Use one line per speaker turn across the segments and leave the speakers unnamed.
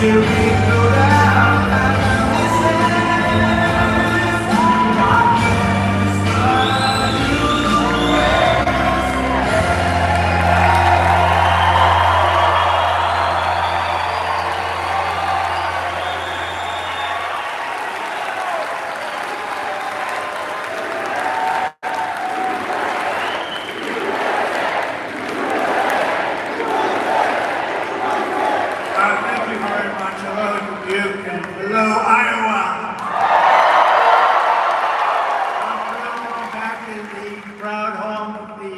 to be thrown out. Dubuque and hello, Iowa. I'm thrilled to be back in the proud home of the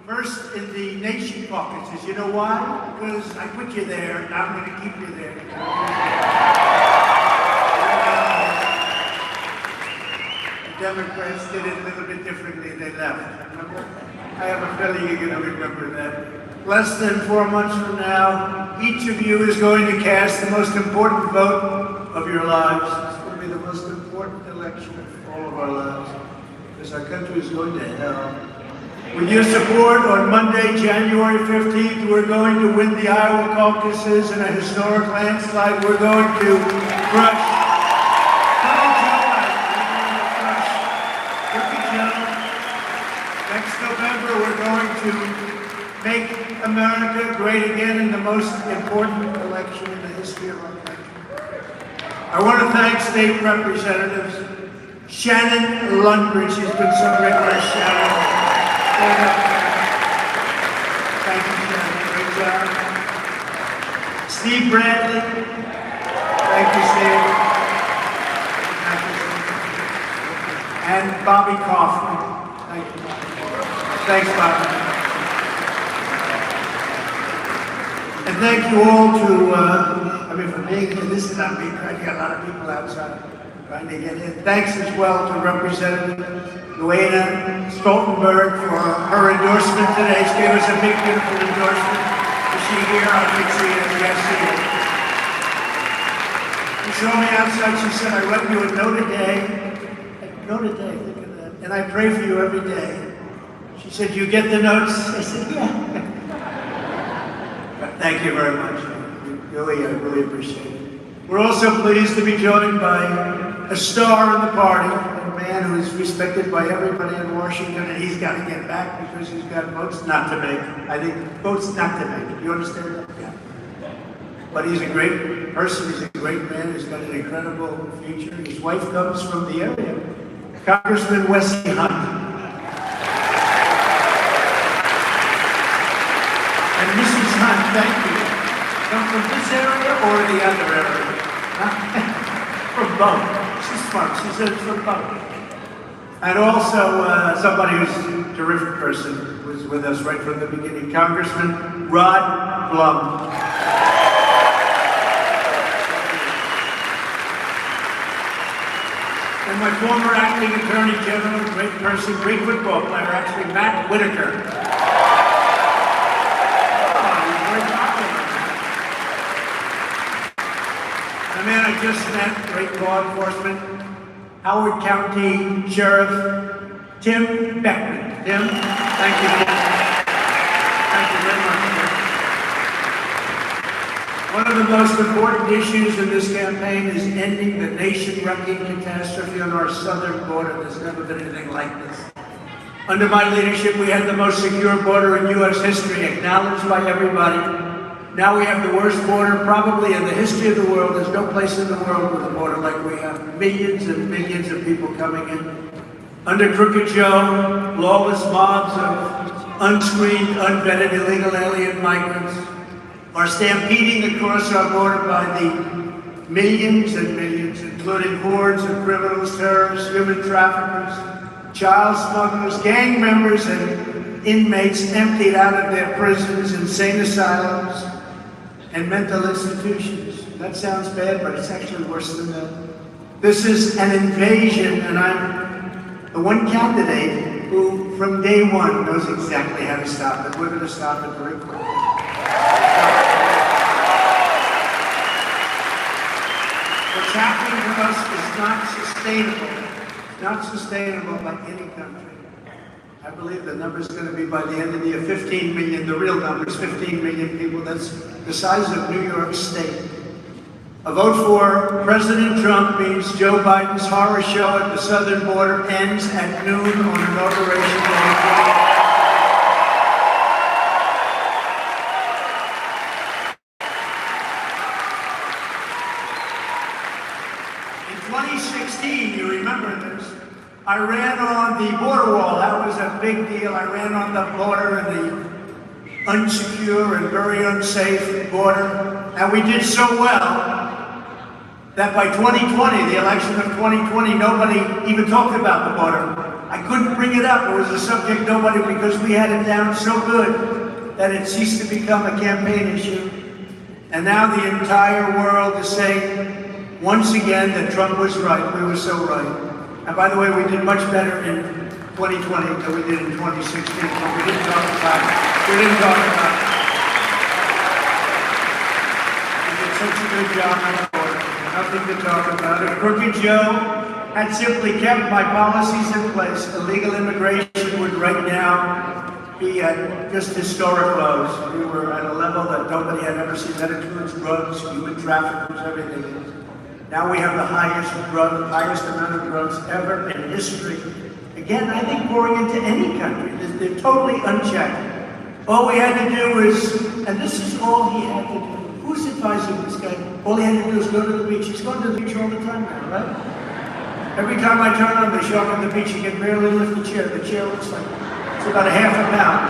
first in the nation caucuses. You know why? Because I put you there, and I'm going to keep you there. The Democrats did it a little bit differently. They left. Remember? I have a feeling you're going to remember that. Less than 4 months from now, each of you is going to cast the most important vote of your lives. This will be the most important election of all of our lives, because our country is going to hell. With your support, on Monday, January 15th, we're going to win the Iowa caucuses in a historic landslide. We're going to crush Next November, we're going to make America great again in the most important election in the history of our country. I want to thank State Representatives Shannon Lundgren. She's been so great with us, Shannon. Thank you, Shannon. Great job. Steve Bradley. Thank you, Steve. And Bobby Kaufman. Thank you. Thanks, Bobby. And thank you all for being here. This is not me, I got a lot of people outside trying to get in. Thanks as well to Representative Luana Stoltenberg for her endorsement today. She gave us a big, beautiful endorsement. Is she here? I can see it. Yes, she is. She saw me outside. She said, I write you a note a day. Note a day, look at that. And I pray for you every day. She said, you get the notes? I said, yeah. Thank you very much. I really appreciate it. We're also pleased to be joined by a star in the party, a man who is respected by everybody in Washington, and he's got to get back because he's got votes not to make. I think votes not to make. You understand that? Yeah. But he's a great person. He's a great man. He's got an incredible future. His wife comes from the area, Congressman Wesley Hunt. And Mrs. Hunt, thank you. Come from this area or the other area? From both. She's smart. She said from both. And also somebody who's a terrific person who was with us right from the beginning, Congressman Rod Blum. And my former acting attorney general, great person, great football player, actually, Matt Whitaker. The man I just met, great law enforcement, Howard County Sheriff Tim Beckman. Tim, thank you. Thank you very much. One of the most important issues in this campaign is ending the nation-wrecking catastrophe on our southern border. There's never been anything like this. Under my leadership, we had the most secure border in U.S. history, acknowledged by everybody. Now we have the worst border probably in the history of the world. There's no place in the world with a border like we have. Millions and millions of people coming in. Under Crooked Joe, lawless mobs of unscreened, unvetted illegal alien migrants are stampeding across our border by the millions and millions, including hordes of criminals, terrorists, human traffickers, child smugglers, gang members, and inmates emptied out of their prisons, insane asylums, and mental institutions. That sounds bad, but it's actually worse than that. This is an invasion, and I'm the one candidate who, from day one, knows exactly how to stop it. We're going to stop it very quickly. What's happening to us is not sustainable. It's not sustainable by any country. I believe the number is going to be by the end of the year 15 million. The real number is 15 million people. That's the size of New York State. A vote for President Trump means Joe Biden's horror show at the southern border ends at noon on Inauguration Day. In 2016, you remember this, I ran on the border wall. That was a big deal. I ran on the border and the unsecure and very unsafe border. And we did so well that by 2020, the election of 2020, nobody even talked about the border. I couldn't bring it up. It was a subject nobody, because we had it down so good that it ceased to become a campaign issue. And now the entire world is saying, once again, that Trump was right. We were so right. And by the way, we did much better in 2020 than we did in 2016, but we didn't talk about it. We didn't talk about it. We did such a good job on the border. Nothing to talk about. If Crooked Joe had simply kept my policies in place, illegal immigration would right now be at just historic lows. We were at a level that nobody had ever seen. That includes drugs, human traffickers, everything. Now we have the highest amount of drugs ever in history. Again, I think pouring into any country. They're totally unchecked. All we had to do is, and this is all he had to do. Who's advising this guy? All he had to do is go to the beach. He's going to the beach all the time now, right? Every time I turn on, they show up on the beach. He can barely lift the chair. The chair looks like it's about a half a pound.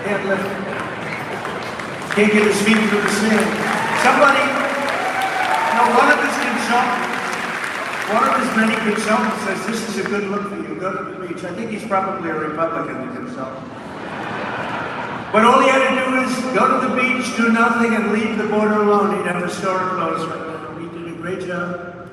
Can't lift it. Can't get his feet through the sand. One of his many consultants says, this is a good look for you, go to the beach. I think he's probably a Republican, the consultant. But all he had to do is go to the beach, do nothing, and leave the border alone. He'd have historic lows right now. He did a great job.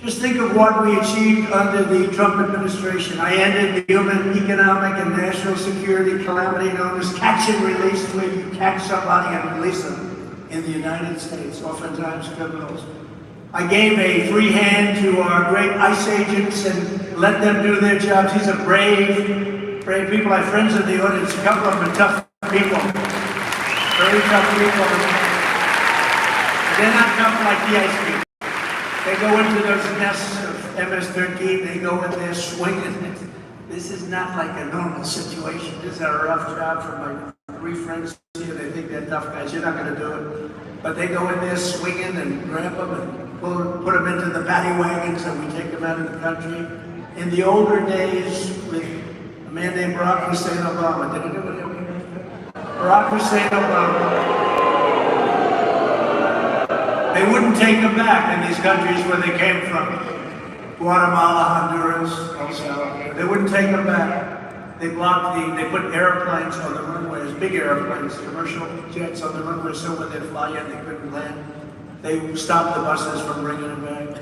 Just think of what we achieved under the Trump administration. I ended the human, economic, and national security calamity known as catch and release, where you catch somebody and release them in the United States, oftentimes criminals. I gave a free hand to our great ICE agents and let them do their jobs. These are brave people. I have friends in the audience. A couple of them are tough people. Very tough people. They're not tough like the ICE people. They go into those nests of MS-13. They go in there swinging. This is not like a normal situation. This is a rough job for my three friends here. They think they're tough guys. You're not going to do it. But they go in there swinging and grab them and put them into the paddy wagons, and we take them out of the country. In the older days, with a man named Barack Hussein Obama. Did I do it? Barack Hussein Obama. They wouldn't take them back in these countries where they came from. Guatemala, Honduras, El Salvador. They wouldn't take them back. They put airplanes on the runways, big airplanes, commercial jets on the runways, so when they'd fly in, they couldn't land. They stopped the buses from bringing them back.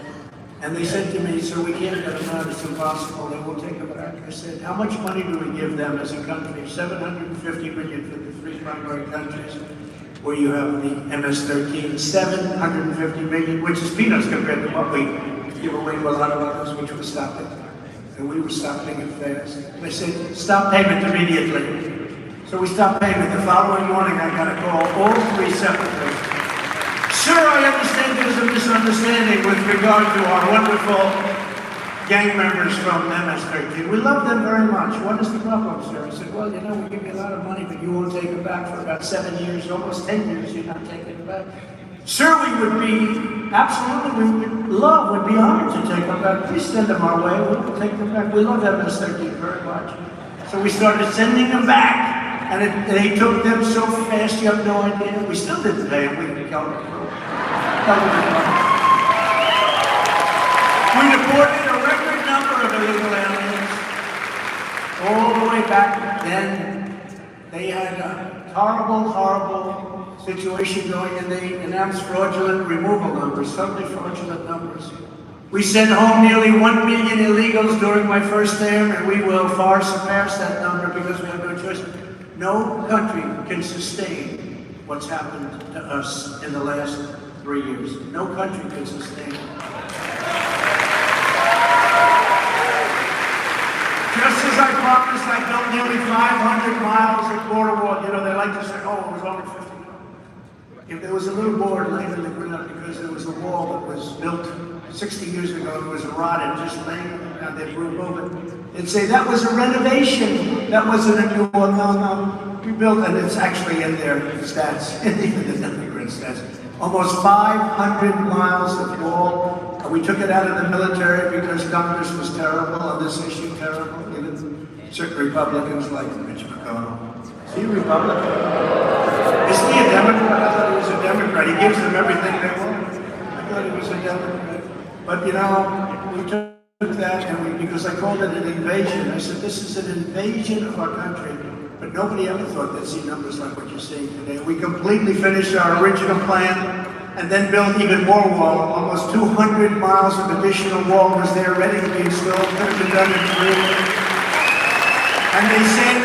And they said to me, so we can't get them out, it's impossible, they won't take them back. I said, how much money do we give them as a country? $750 million for the three primary countries where you have the MS-13, $750 million, which is peanuts compared to what we give away to a lot of others, which was stopping. And we were stopping it fast. They said, stop payment immediately. So we stopped payment. The following morning, I got a call, all three separately. Sir, I understand there's a misunderstanding with regard to our wonderful gang members from MS-13. We love them very much. What is the problem, sir? I said, well, you know, we give you a lot of money, but you won't take it back for about 7 years, almost 10 years, you're not taking it back. Sir, we would be, absolutely, we would be honored to take them back. Please send them our way, we'll take them back. We love MS-13 very much. So we started sending them back, and they took them so fast, you have no idea. We still didn't pay them, we didn't count them. We deported a record number of illegal aliens. All the way back then, they had a horrible situation going, and they announced fraudulent removal numbers, totally fraudulent numbers. We sent home nearly 1 million illegals during my first term, and we will far surpass that number because we have no choice. No country can sustain what's happened to us in the last 3 years. No country can sustain it. Just as I promised, I built nearly 500 miles of border wall. You know, they like to say, oh, it was only 50 miles. If there was a little board laying in the ground because there was a wall that was built 60 years ago, it was rotted, just laying on the ground, they'd remove it. They'd say, that was a renovation, that wasn't a new wall. No, we built, and it's actually in their stats, even the immigrant stats. Almost 500 miles of wall. We took it out of the military because Congress was terrible on this issue, terrible. Even certain Republicans like Mitch McConnell. Is he a Republican? Is he a Democrat? I thought he was a Democrat. He gives them everything they want. I thought he was a Democrat. But you know, we took that and because I called it an invasion. I said, this is an invasion of our country. But nobody ever thought they'd see numbers like what you're seeing today. We completely finished our original plan and then built even more wall. Almost 200 miles of additional wall was there ready to be installed. Could have been done in 3 years. And they said,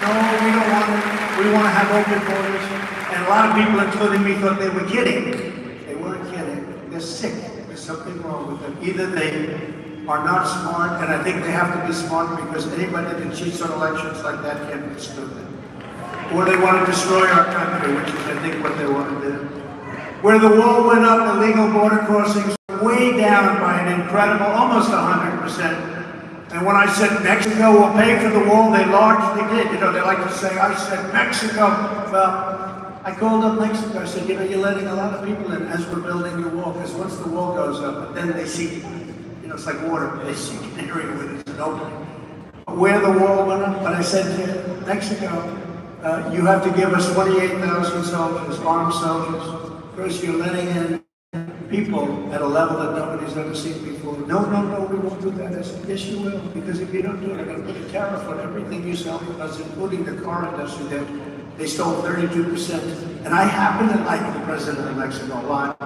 no, we don't want it. We want to have open borders. And a lot of people, including me, thought they were kidding. They weren't kidding. They're sick. There's something wrong with them. Either they are not smart, and I think they have to be smart because anybody that cheats on elections like that can't be stupid. Or they want to destroy our country, which is, I think, what they want to do. Where the wall went up, illegal border crossings way down by an incredible, almost 100%. And when I said Mexico will pay for the wall, they largely did. You know, they like to say, I said Mexico. Well, I called up Mexico. I said, you know, you're letting a lot of people in as we're building the wall, because once the wall goes up, then they see, you know, it's like water. They see an area where there's an opening. Where the wall went up, but I said to Mexico, you have to give us 28,000 soldiers, armed soldiers. First, you're letting in people at a level that nobody's ever seen before. No, we won't do that. I said, yes, you will, because if you don't do it, I'm going to put a tariff on everything you sell, because including the car industry there, they stole 32%. And I happen to like the president of Mexico a lot.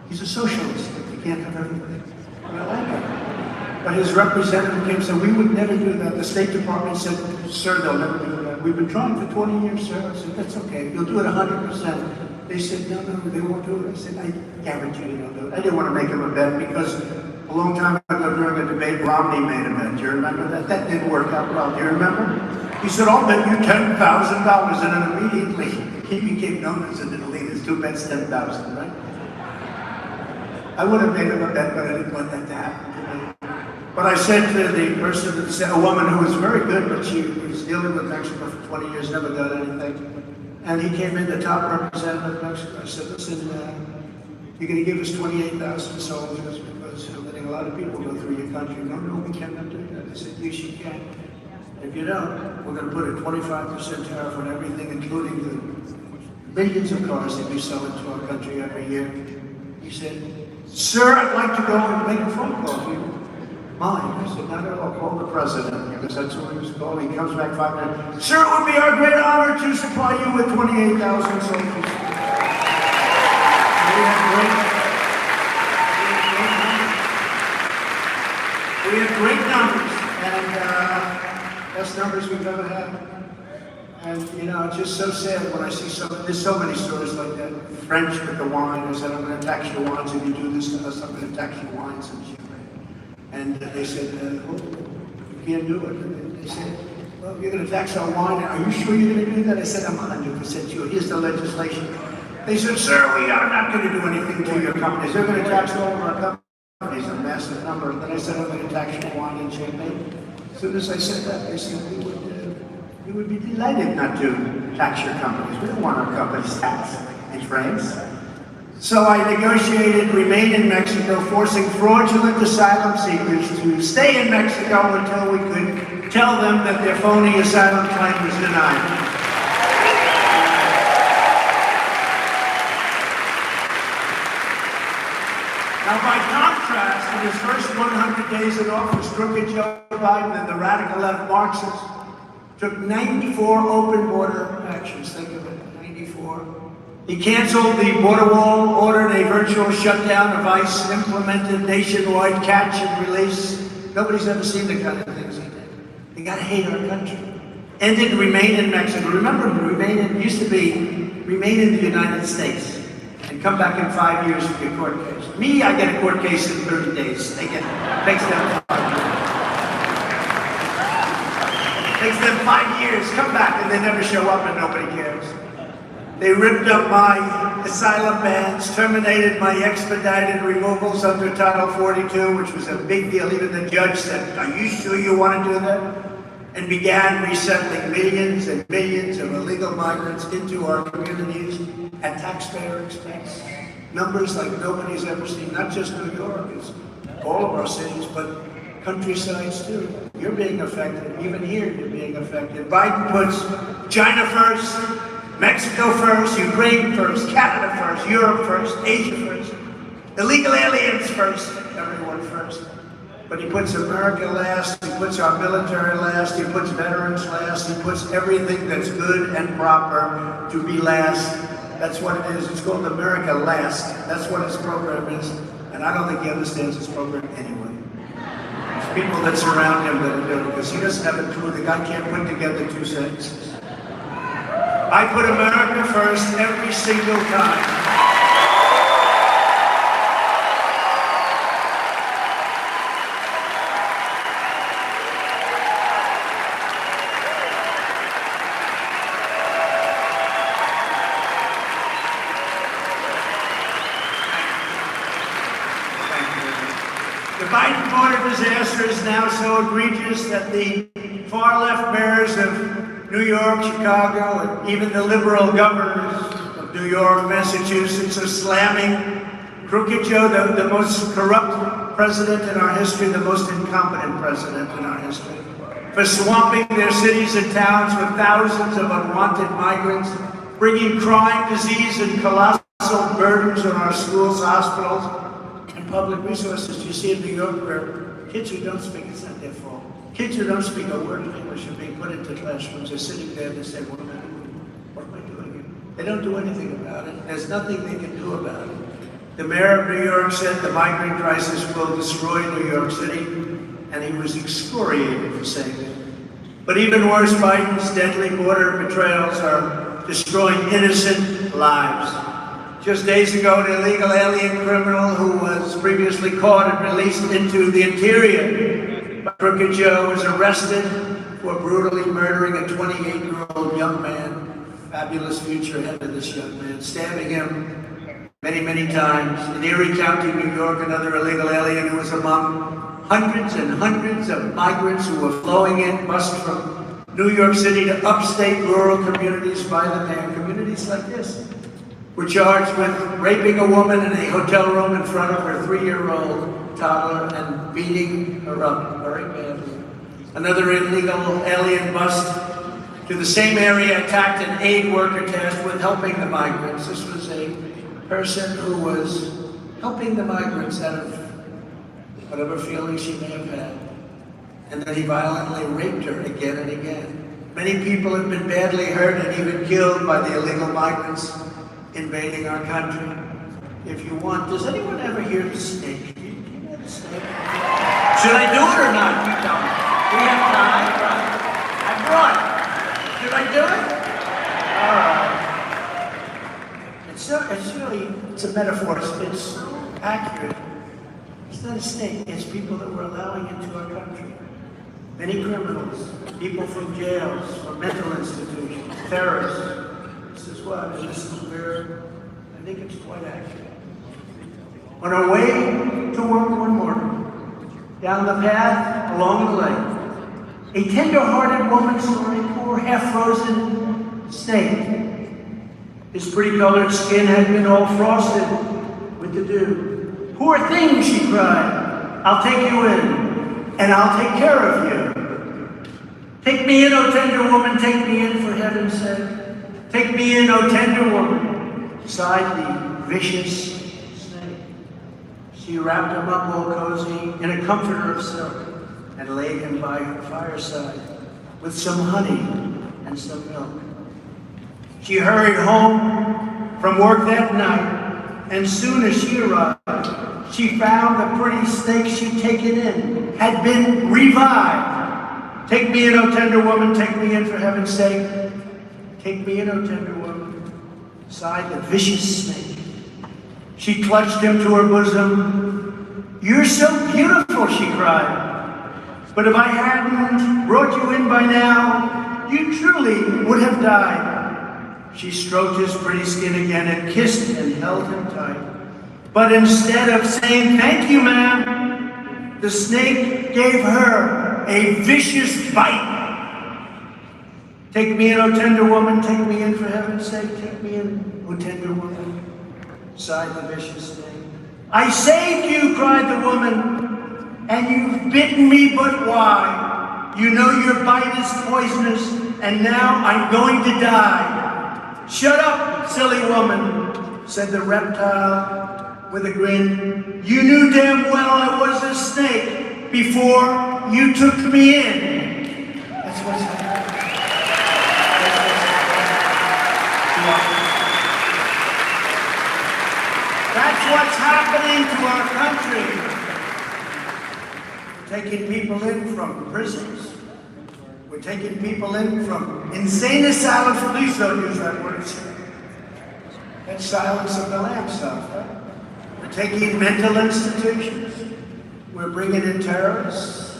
He's a socialist. You can't have everything. I like him. But his representative came and said, we would never do that. The State Department said, sir, they'll never do that. We've been trying for 20 years, sir. I said, that's okay. You'll do it 100%. They said, no, they won't do it. I said, I guarantee you they'll do it. I didn't want to make him a bet because a long time ago during a debate, Romney made a bet. Do you remember that? That didn't work out well. Do you remember? He said, I'll bet you $10,000. And then immediately he became known as an elite. His 2 bets, 10,000, right? I would have made him a bet, but I didn't want that to happen to me. But I said to the person, that said, a woman who was very good, but she was dealing with Mexico for 20 years, never got anything. And he came in, the top representative of Mexico. I said, listen, you're going to give us 28,000 soldiers because you're letting a lot of people go through your country. No, we cannot do that. I said, yes, you can. If you don't, we're going to put a 25% tariff on everything, including the millions of cars that we sell into our country every year. He said, sir, I'd like to go and make a phone call to you. Mine. I said, not at all, call the president, because that's who he was calling. He comes back 5 minutes. Sir, it would be our great honor to supply you with 28,000 soldiers. We have great numbers, and best numbers we've ever had. And, you know, it's just so sad when I see there's so many stories like that. French with the wine, I said, I'm going to tax your wines if you do this to us, I'm going to tax your wines and shit. And they said, oh, you can't do it. And they said, well, you're going to tax our wine. Are you sure you're going to do that? I said, I'm 100% sure. Here's the legislation. They said, sir, we are not going to do anything to your companies. They're going to tax all of our companies, a massive number. And then I said, I'm going to tax your wine and champagne. As soon as I said that, they said, we would be delighted not to tax your companies. We don't want our companies taxed in France. So I negotiated, remained in Mexico, forcing fraudulent asylum seekers to stay in Mexico until we could tell them that their phony asylum claim was denied. Now, by contrast, in his first 100 days in office, crooked Joe Biden and the radical left Marxists took 94 open border actions. Think of it, 94. He canceled the border wall, ordered a virtual shutdown of ICE, implemented nationwide catch and release. Nobody's ever seen the kind of things he did. They gotta hate our country. Ended remain in Mexico. Remember, used to be remain in the United States and come back in 5 years for your court case. Me, I get a court case in 30 days. Takes them 5 years. Takes them 5 years, come back, and they never show up and nobody cares. They ripped up my asylum bans, terminated my expedited removals under Title 42, which was a big deal. Even the judge said, "Are you sure you want to do that?" And began resettling millions and millions of illegal migrants into our communities at taxpayer expense. Numbers like nobody's ever seen, not just New York, it's all of our cities, but countrysides too. You're being affected. Even here, you're being affected. Biden puts China first, Mexico first, Ukraine first, Canada first, Europe first, Asia first, illegal aliens first, everyone first. But he puts America last, he puts our military last, he puts veterans last, he puts everything that's good and proper to be last. That's what it is. It's called America Last. That's what his program is. And I don't think he understands his program anyway. It's people that surround him that are doing it, because he doesn't have a clue. The guy can't put together two sentences. I put America first every single time. The Biden border disaster is now so egregious that the far-left mayors of New York, Chicago, and even the liberal governors of New York, Massachusetts are slamming Crooked Joe, the most corrupt president in our history, the most incompetent president in our history, for swamping their cities and towns with thousands of unwanted migrants, bringing crime, disease, and colossal burdens on our schools, hospitals, public resources. You see in New York where kids who don't speak, it's not their fault. Kids who don't speak a word of English are being put into classrooms. They're sitting there and they say, what am I doing here? They don't do anything about it. There's nothing they can do about it. The mayor of New York said the migrant crisis will destroy New York City, and he was excoriated for saying that. But even worse, Biden's deadly border betrayals are destroying innocent lives. Just days ago, an illegal alien criminal who was previously caught and released into the interior by Crooked Joe was arrested for brutally murdering a 28-year-old young man. Fabulous future ahead of this young man, stabbing him many, many times. In Erie County, New York, another illegal alien who was among hundreds and hundreds of migrants who were flowing in, bused from New York City to upstate rural communities by the man. Communities like this were charged with raping a woman in a hotel room in front of her 3-year-old toddler and beating her up very badly. Another illegal alien bust to the same area attacked an aid worker tasked with helping the migrants. This was a person who was helping the migrants out of whatever feelings she may have had. And then he violently raped her again and again. Many people have been badly hurt and even killed by the illegal migrants invading our country. If you want, does anyone ever hear the snake? Do you know the snake? Should I do it or not? You tell me. We have time, right? I brought it. Should I do it? All right. It's a metaphor. It's accurate. It's not a snake. It's people that we're allowing into our country. Many criminals, people from jails, from mental institutions, terrorists. This is what, and this is where I think it's quite accurate. On our way to work one morning, down the path along the lake, a tender-hearted woman saw a poor, half-frozen snake. His pretty colored skin had been all frosted with the dew. Poor thing, she cried. I'll take you in, and I'll take care of you. Take me in, O tender woman, take me in, for heaven's sake. Take me in, O tender woman, sighed the vicious snake. She wrapped him up all cozy in a comforter of silk and laid him by her fireside with some honey and some milk. She hurried home from work that night, and soon as she arrived, she found the pretty snake she'd taken in had been revived. Take me in, O tender woman, take me in, for heaven's sake. Take me in, O tender woman, sighed the vicious snake. She clutched him to her bosom. You're so beautiful, she cried. But if I hadn't brought you in by now, you truly would have died. She stroked his pretty skin again and kissed and held him tight. But instead of saying, "Thank you, ma'am," the snake gave her a vicious bite. "Take me in, O tender woman, take me in, for heaven's sake, take me in, O tender woman," sighed the vicious snake. "I saved you," cried the woman, "and you've bitten me, but why? You know your bite is poisonous, and now I'm going to die." "Shut up, silly woman," said the reptile with a grin. "You knew damn well I was a snake before you took me in." That's what's happening. That's what's happening to our country. We're taking people in from prisons. We're taking people in from insane asylums. Please don't use that word. That's Silence of the Lambs stuff, right? We're taking in mental institutions. We're bringing in terrorists.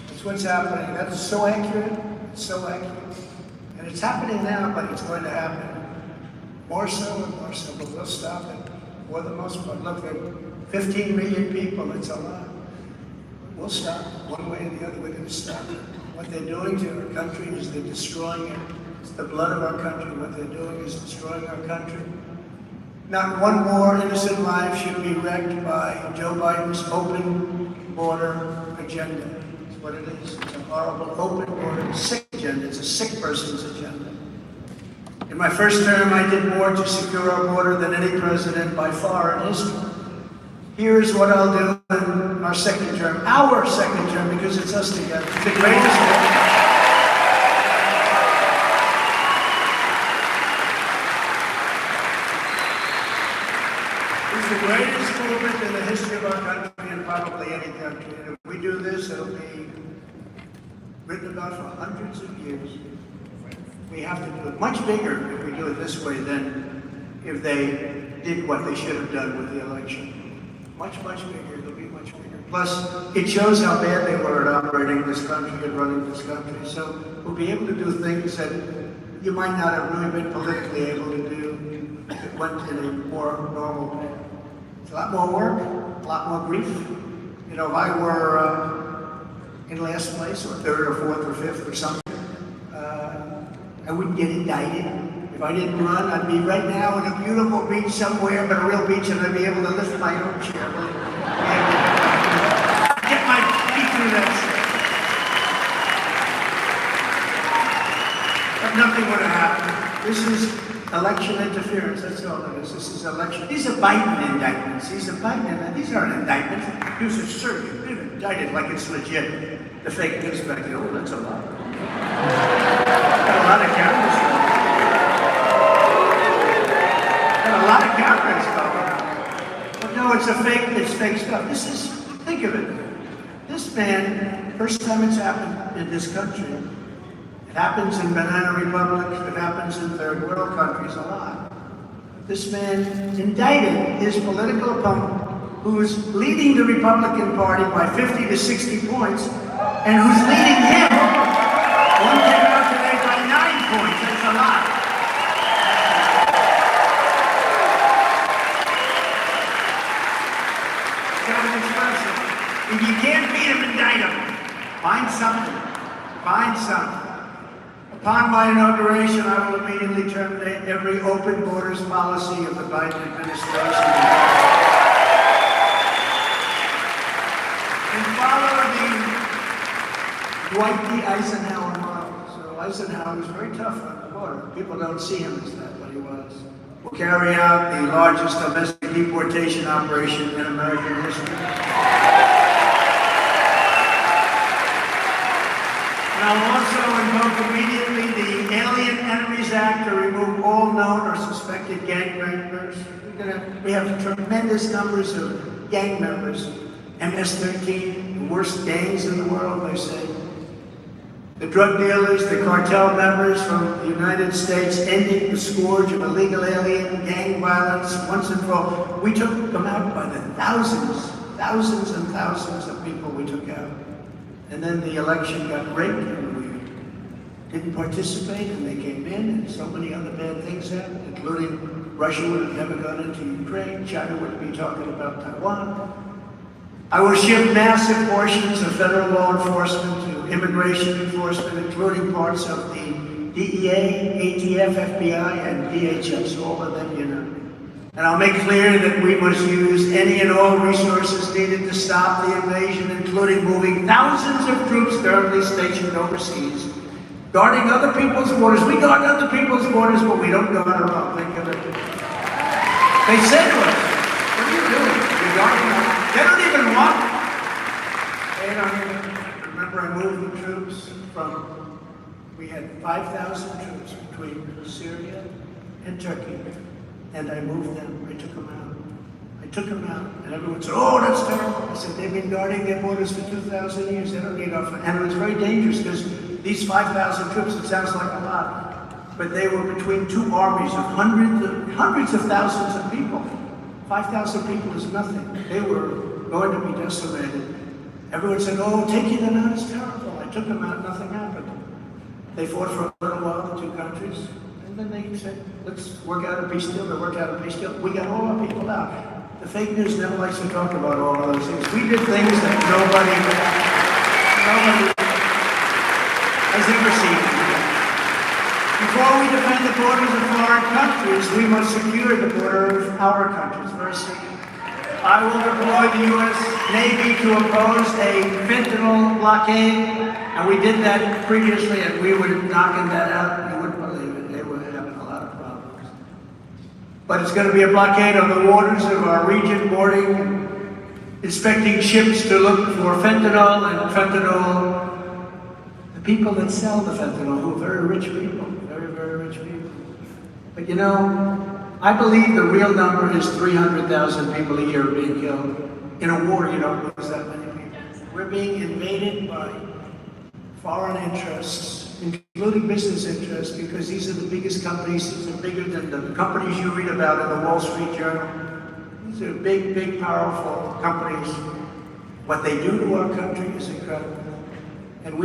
That's what's happening. That's so accurate. It's so accurate. And it's happening now, but it's going to happen more so and more so. But we'll stop it for the most part. Look, at 15 million people. It's a lot. We'll stop it. One way or the other, we're going to stop it. What they're doing to our country is they're destroying it. It's the blood of our country. What they're doing is destroying our country. Not one more innocent life should be wrecked by Joe Biden's open border agenda. That's what it is. It's a horrible open border, sick agenda. It's a sick person's agenda. In my first term, I did more to secure our border than any president by far in history. Here's what I'll do in our second term, because it's us together. It's the greatest It's the greatest movement in the history of our country and probably any country. And if we do this, it'll be written about for hundreds of years. We have to do it much bigger if we do it this way than if they did what they should have done with the election. Much, much bigger. It'll be much bigger. Plus, it shows how bad they were at operating this country and running this country. So we'll be able to do things that you might not have really been politically able to do if it went in a more normal path. It's a lot more work, a lot more grief. You know, if I were in last place or third or fourth or fifth or something, I wouldn't get indicted. If I didn't run, I'd be right now in a beautiful beach somewhere, but a real beach, and I'd be able to lift my own chair. Get my feet through that shit. But nothing would have happened. This is election interference, that's all it is. This is election. These are Biden indictments. These aren't indictments. These are surgery. They're indicted like it's legit. The fake news back there, oh, that's a lot. Got a lot of cameras going. Got a lot of cameras going. But no, it's fake stuff. Think of it. This man, first time it's happened in this country. It happens in banana republics, it happens in third world countries a lot. This man indicted his political opponent, who's leading the Republican Party by 50 to 60 points, and who's leading him, one came out today by 9 points. That's a lot. Got an expression. If you can't beat him, indict him. Find something. Find something. Upon my inauguration, I will immediately terminate every open borders policy of the Biden administration and follow the Dwight D. Eisenhower model. So Eisenhower was very tough on the border. People don't see him as that, but he was. We'll carry out the largest domestic deportation operation in American history. And I'll also invoke immediately the Alien Enemies Act to remove all known or suspected gang members. We have tremendous numbers of gang members. MS-13, the worst gangs in the world, they say. The drug dealers, the cartel members from the United States, ending the scourge of illegal alien gang violence once and for all. We took them out by the thousands and thousands of people we took out. And then the election got rigged, and didn't participate, and they came in, and so many other bad things happened, including Russia would have never gone into Ukraine, China wouldn't be talking about Taiwan. I will shift massive portions of federal law enforcement to immigration enforcement, including parts of the DEA, ATF, FBI, and DHS, all of them, you know. And I'll make clear that we must use any and all resources needed to stop the invasion, including moving thousands of troops currently stationed overseas, guarding other people's borders. We guard other people's borders, but we don't guard our own. Think of it. They said to us, what are you doing? You're guarding them. They don't even want it. They don't even. Remember, I moved the troops from, we had 5,000 troops between Syria and Turkey, and I moved them. I took them out. I took them out, and everyone said, oh, that's terrible. I said, they've been guarding their borders for 2,000 years. They don't need our, and it was very dangerous because these 5,000 troops, it sounds like a lot, but they were between two armies of hundreds of thousands of people. 5,000 people is nothing. They were going to be decimated. Everyone said, oh, taking them out is terrible. I took them out, nothing happened. They fought for a little while, the two countries, and then they said, let's work out a peace deal. They worked out a peace deal. We got all our people out. The fake news never likes to talk about all of those things. We did things that nobody has ever seen. Before we defend the borders of foreign countries, we must secure the border of our countries. Very simple. I will deploy the U.S. Navy to oppose a fentanyl blockade, and we did that previously, and we were knocking that out. You wouldn't believe it. They were having a lot of problems. But it's going to be a blockade on the waters of our region, boarding, inspecting ships to look for fentanyl and fentanyl. The people that sell the fentanyl, who are very rich people, very, very rich people. But you know, I believe the real number is 300,000 people a year being killed. In a war, you don't lose that many people. We're being invaded by foreign interests, including business interests, because these are the biggest companies. These are bigger than the companies you read about in the Wall Street Journal. These are big, big, powerful companies. What they do to our country is incredible. And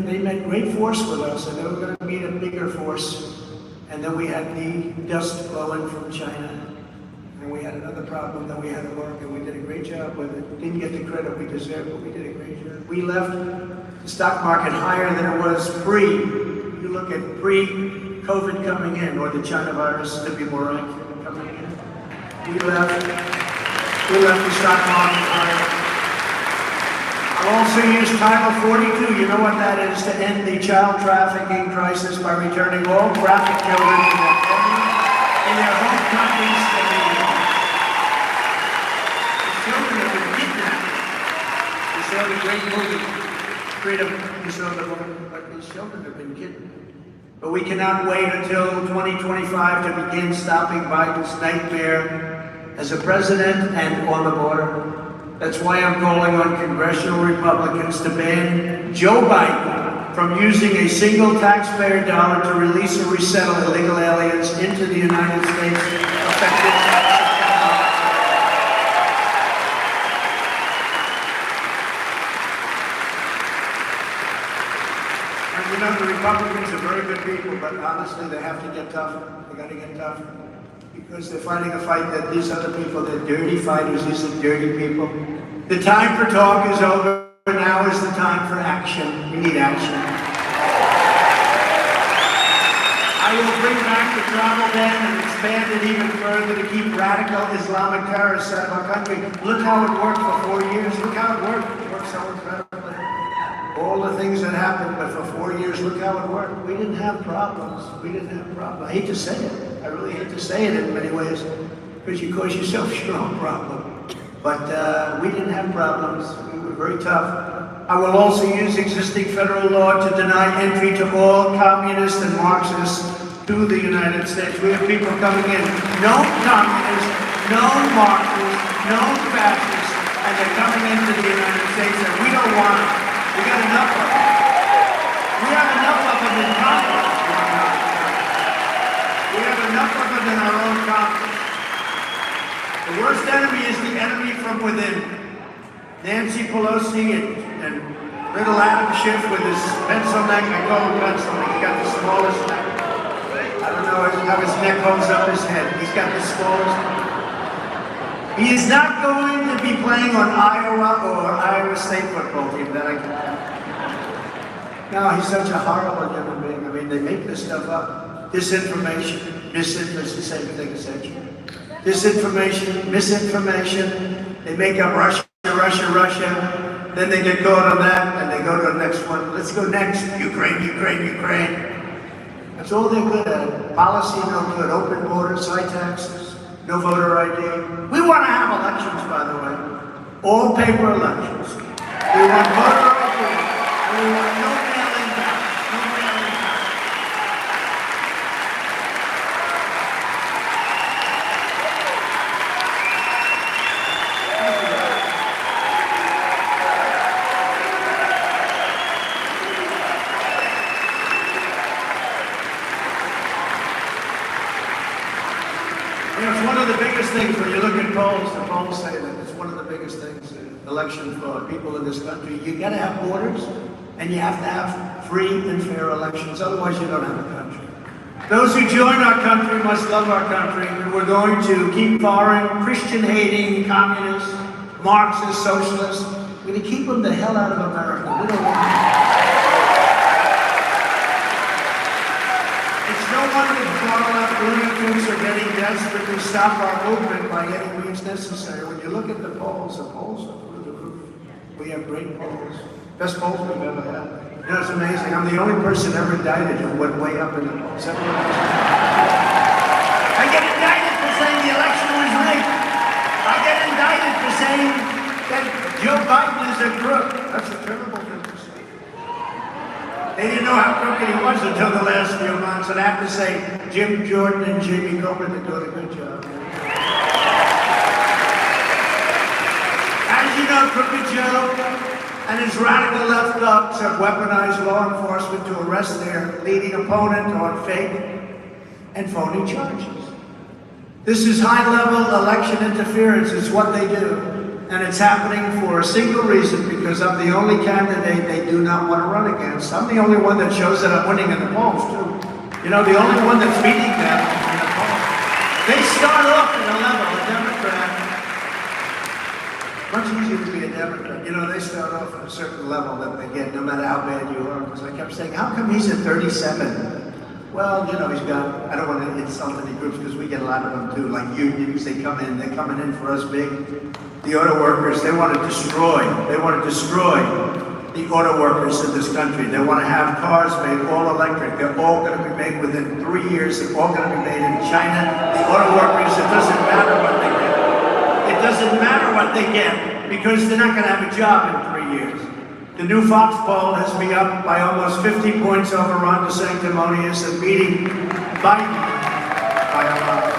they met great force with us, and they were going to meet a bigger force. And then we had the dust blowing from China. And we had another problem that we had to work, and we did a great job with it. Didn't get the credit we deserved, but we did a great job. We left the stock market higher than it was pre. You look at pre-COVID coming in, or the China virus, to be more accurate, coming in. We left the stock market higher. I'll also use Title 42, you know what that is, to end the child trafficking crisis by returning all trafficked children in their home countries. The children have been kidnapped. You saw the great movie, Freedom, you saw the movie, but these children have been kidnapped. But we cannot wait until 2025 to begin stopping Biden's nightmare as a president and on the border. That's why I'm calling on congressional Republicans to ban Joe Biden from using a single taxpayer dollar to release or resettle illegal aliens into the United States effective September. And you know, the Republicans are very good people, but honestly, they have to get tougher. They got to get tougher. Because they're fighting a fight that these other people, they're dirty fighters, these are dirty people. The time for talk is over. Now is the time for action. We need action. I will bring back the travel ban and expand it even further to keep radical Islamic terrorists out of our country. Look how it worked for 4 years. Look how it worked. It worked so incredibly. All the things that happened, but for 4 years, look how it worked. We didn't have problems. We didn't have problems. I hate to say it. I really hate to say it in many ways, because you cause yourself your own problem. But we didn't have problems. We were very tough. I will also use existing federal law to deny entry to all communists and Marxists to the United States. We have people coming in, known communists, known Marxists, known fascists, and they're coming into the United States, and we don't want them. We got enough of them. We have enough of them in Congress. We have enough of them in our own Congress. The worst enemy is the enemy from within. Nancy Pelosi and Little Adam Schiff with his pencil neck. I call him pencil neck. He got the smallest neck. I don't know how his neck holds up his head. He's got the smallest neck. He is not going to be playing on Iowa State football team. That I can. No, he's such a horrible human being. I mean, they make this stuff up. Disinformation, misinformation, the same thing essentially. Disinformation, misinformation. They make up Russia. Then they get caught on that, and they go to the next one. Let's go next. Ukraine. That's all they're good at. Policy, no good. Open borders, high taxes, no voter ID. We want to have elections, by the way. All paper elections. We want voter ID. And we want no mail-in ballots. No mail-in ballots. You know, it's one of the biggest things when you look at polls, the polls say that it's one of the biggest things in election fraud. People in this country, you gotta have borders and you have to have free and fair elections, otherwise you don't have a country. Those who join our country must love our country, and we're going to keep foreign, Christian-hating communists, Marxists, socialists. We're gonna keep them the hell out of America. We don't want them. It's no wonder the far-left lunatics are getting desperate to stop our movement by any means necessary. When you look at the polls are through the roof. We have great polls. Best polls we've ever had. You know, it's amazing. I'm the only person ever indicted who went way up in the polls. I get indicted for saying the election was rigged. I get indicted for saying that Joe Biden is a crook. That's a terrible thing to say. They didn't know how crooked he was until the last few months, and I have to say, Jim Jordan and Jamie Coburn are doing a good job. As you know, Crooked Joe and his radical left thugs have weaponized law enforcement to arrest their leading opponent on fake and phony charges. This is high-level election interference. It's what they do. And it's happening for a single reason, because I'm the only candidate they do not want to run against. I'm the only one that shows that I'm winning in the polls, too. You know, the only one that's beating them in the polls. They start off at a level, a Democrat. Much easier to be a Democrat. You know, they start off at a certain level that they get, no matter how bad you are. Because I kept saying, how come he's at 37? Well, you know, he's got, I don't want to insult any groups because we get a lot of them too, like unions, they're coming in for us big. The auto workers, they want to destroy the auto workers in this country. They want to have cars made all electric. They're all going to be made within 3 years. They're all going to be made in China. The auto workers, it doesn't matter what they get. It doesn't matter what they get because they're not going to have a job in 3 years. The new Fox poll has me up by almost 50 points over Ron DeSanctimonious and beating Biden by a lot.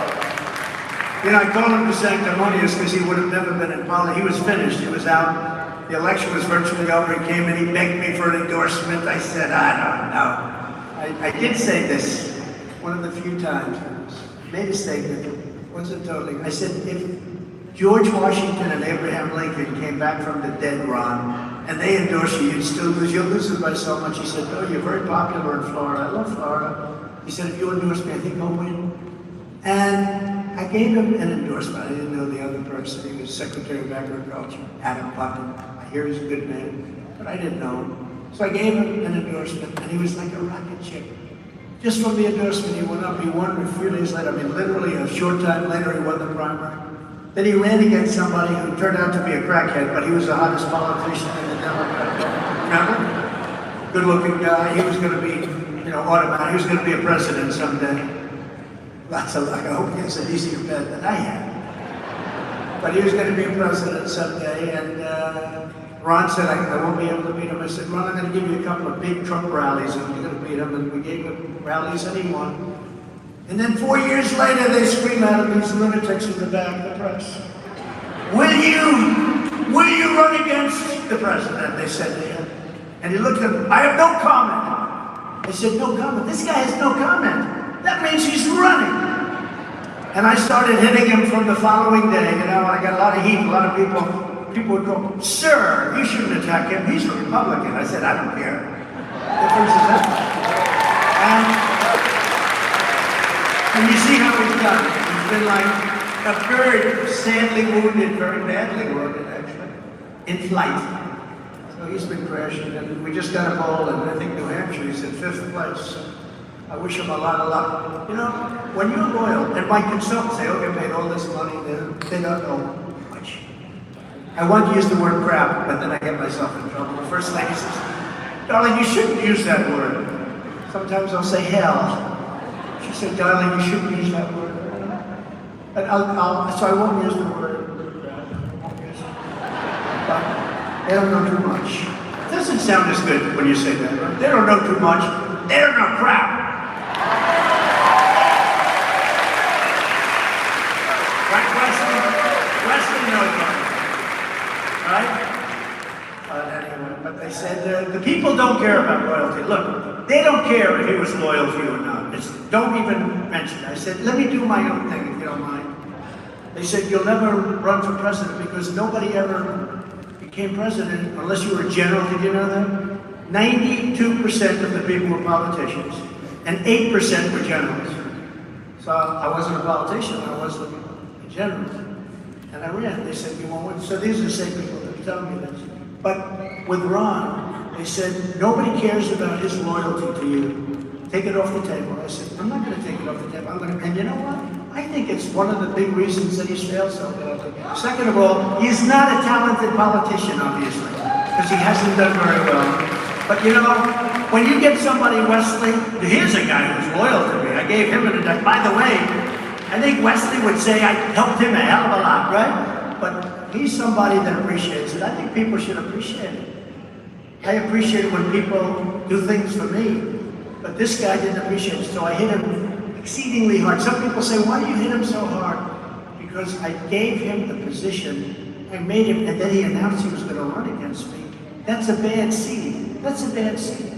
You know, I call him DeSanctimonious because he would have never been in politics. He was finished. He was out. The election was virtually over. He came in. He begged me for an endorsement. I said, I don't know. I did say this one of the few times. Made a statement. Wasn't totally. I said, if George Washington and Abraham Lincoln came back from the dead, Ron, and they endorse you, you'd still lose. You'll lose it by so much. He said, oh, you're very popular in Florida. I love Florida. He said, if you endorse me, I think I'll win. And I gave him an endorsement. I didn't know the other person. He was Secretary of Agriculture, Adam Putnam. I hear he's a good man, but I didn't know him. So I gave him an endorsement, and he was like a rocket ship. Just from the endorsement, he went up. He won a few days later. I mean, literally a short time later, he won the primary. Then he ran against somebody who turned out to be a crackhead, but he was the hottest politician in the Democrat Party. Remember? Good-looking guy. He was going to be, automatic. He was going to be a president someday. Lots of luck. I hope he has an easier bet than I had. But he was going to be a president someday, and Ron said, I won't be able to beat him. I said, Ron, I'm going to give you a couple of big Trump rallies, and you're going to beat him. And we gave him rallies, and he won. And then 4 years later, they scream at him, these lunatics in the back of the press. Will you run against the president? They said to him. And he looked at them, I have no comment. I said, no comment? This guy has no comment. That means he's running. And I started hitting him from the following day. I got a lot of heat. A lot of people people would go, "Sir, you shouldn't attack him. He's a Republican." I said, "I don't care. What difference is that?" And you see how he's done. He's been like a bird, sadly wounded, very badly wounded, actually, in flight. So he's been crashing, and we just got a poll, and I think New Hampshire, he's in 5th place. I wish him a lot of luck. You know, when you're loyal, and my consultants say, "Okay, paid all this money," they don't know much. I want to use the word crap, but then I get myself in trouble. The First Lady says, "Darling, you shouldn't use that word." Sometimes I'll say hell. She said, "Darling, you shouldn't use that word." But so I won't use the word crap. But they don't know too much. It doesn't sound as good when you say that, right? They don't know too much. They don't know crap. Right, Wesley? Wesley knows that. Right? Anyway, but they said the people don't care about loyalty. Look, they don't care if he was loyal to you or not. Don't even mention it. I said, "Let me do my own thing if you don't mind." They said, "You'll never run for president because nobody ever became president unless you were a general." Did you know that? 92% of the people were politicians and 8% were generals. So I wasn't a politician, I was a general. And I ran. They said, "You won't win." So these are the same people that are telling me this. But with Ron, they said, "Nobody cares about his loyalty to you. Take it off the table." I said, "I'm not going to take it off the table. I'm going to," and you know what? I think it's one of the big reasons that he's failed so badly. Second of all, he's not a talented politician, obviously, because he hasn't done very well. But you know, when you get somebody, Wesley, here's a guy who's loyal to me. I gave him an induction. By the way, I think Wesley would say I helped him a hell of a lot, right? But he's somebody that appreciates it. I think people should appreciate it. I appreciate it when people do things for me. But this guy didn't appreciate it, so I hit him exceedingly hard. Some people say, "Why do you hit him so hard?" Because I gave him the position, I made him, and then he announced he was going to run against me. That's a bad seed. That's a bad seed.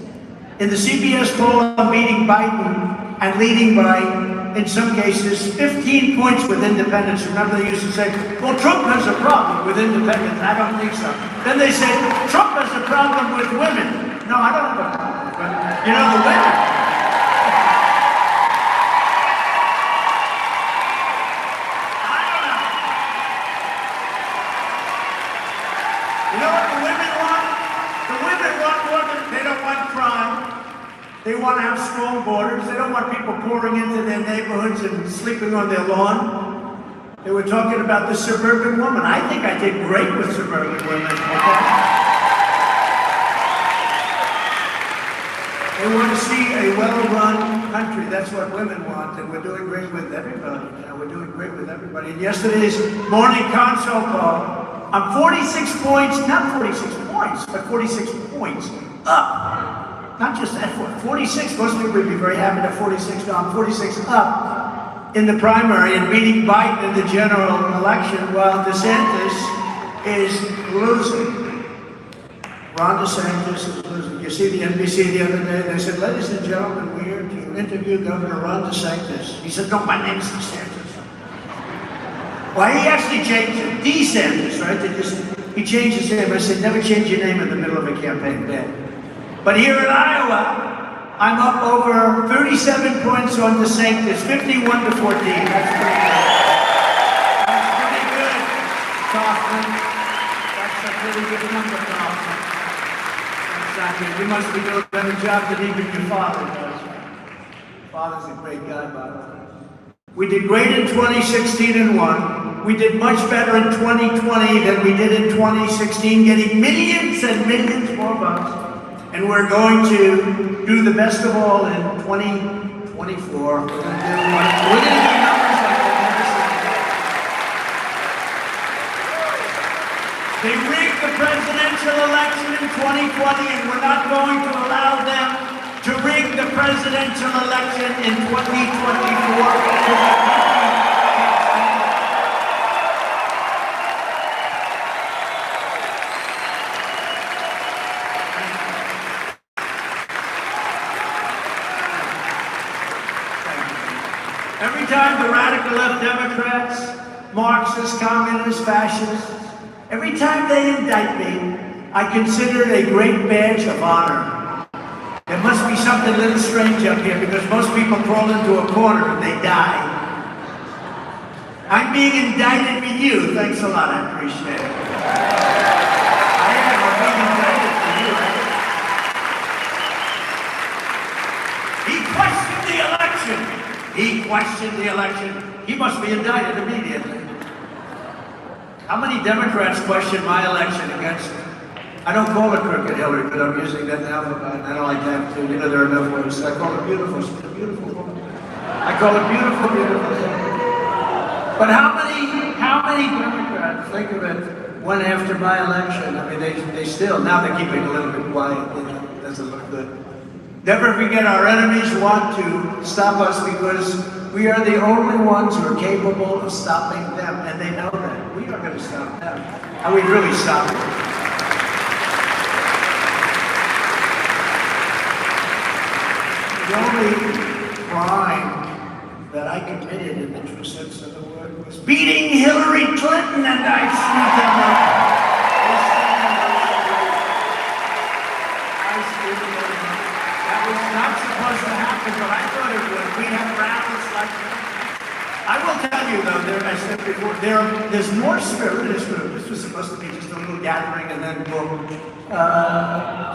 In the CBS poll, I'm beating Biden and leading by, in some cases, 15 points with independents. Remember, they used to say, "Well, Trump has a problem with independents." I don't think so. Then they say, "Trump has a problem with women." No, I don't have a problem. You know, the women. I don't know. You know what the women want? The women want more than, they don't want crime. They want to have strong borders. They don't want people pouring into their neighborhoods and sleeping on their lawn. They were talking about the suburban woman. I think I did great with suburban women. Okay? They want to see a well-run country. That's what women want, and we're doing great with everybody. You know, we're doing great with everybody. In yesterday's morning console call, I'm 46 points, not 46 points, but 46 points up. Not just that, 46. Most people would be very happy to 46. No, I'm 46 up in the primary and beating Biden in the general election, while DeSantis is losing. Ron DeSantis is losing. You see the NBC the other day, they said, "Ladies and gentlemen, we're here to interview Governor Ron DeSantis." He said, "No, my name's DeSantis." Well, he actually changed it. DeSantis, right? He changed his name. I said, "Never change your name in the middle of a campaign day." But here in Iowa, I'm up over 37 points on DeSantis, 51 to 14. That's pretty good. That's pretty good, Kaufman. That's a pretty good number, Kaufman. You must be doing a better job than even your father does. Father's a great guy, by the way. We did great in 2016 and won. We did much better in 2020 than we did in 2016, getting millions and millions more votes. And we're going to do the best of all in 2024. We're going to do numbers like we've never seen. They rigged the presidential election in 2020, and we're not going to allow them to rig the presidential election in 2024. Every time the radical left Democrats, Marxists, communists, fascists, Every time they indict me, I consider it a great badge of honor. There must be something a little strange up here because most people crawl into a corner and they die. I'm being indicted with you. Thanks a lot, I appreciate it. I am. I'm being indicted for you, right? He questioned the election. He questioned the election. He must be indicted immediately. How many Democrats question my election against me? I don't call it crooked Hillary, but I'm using that now. I don't like to have to. You know, there are enough ways. I call it beautiful. She's a beautiful woman. I call it beautiful, beautiful. But how many Democrats, think of it, went after my election? I mean, they still, now they're keeping a little bit quiet. You know, it doesn't look good. Never forget, our enemies want to stop us because we are the only ones who are capable of stopping them, and they know that. We are going to stop them. And we really stop them. The only crime that I committed in the true sense of the word was beating Hillary Clinton, and I screwed them up. I screwed them up. That was not supposed to happen, but I thought it would. We have rallies like that. I will tell you, though, I said before, there's more spirit. This was supposed to be just a little gathering, and then boom.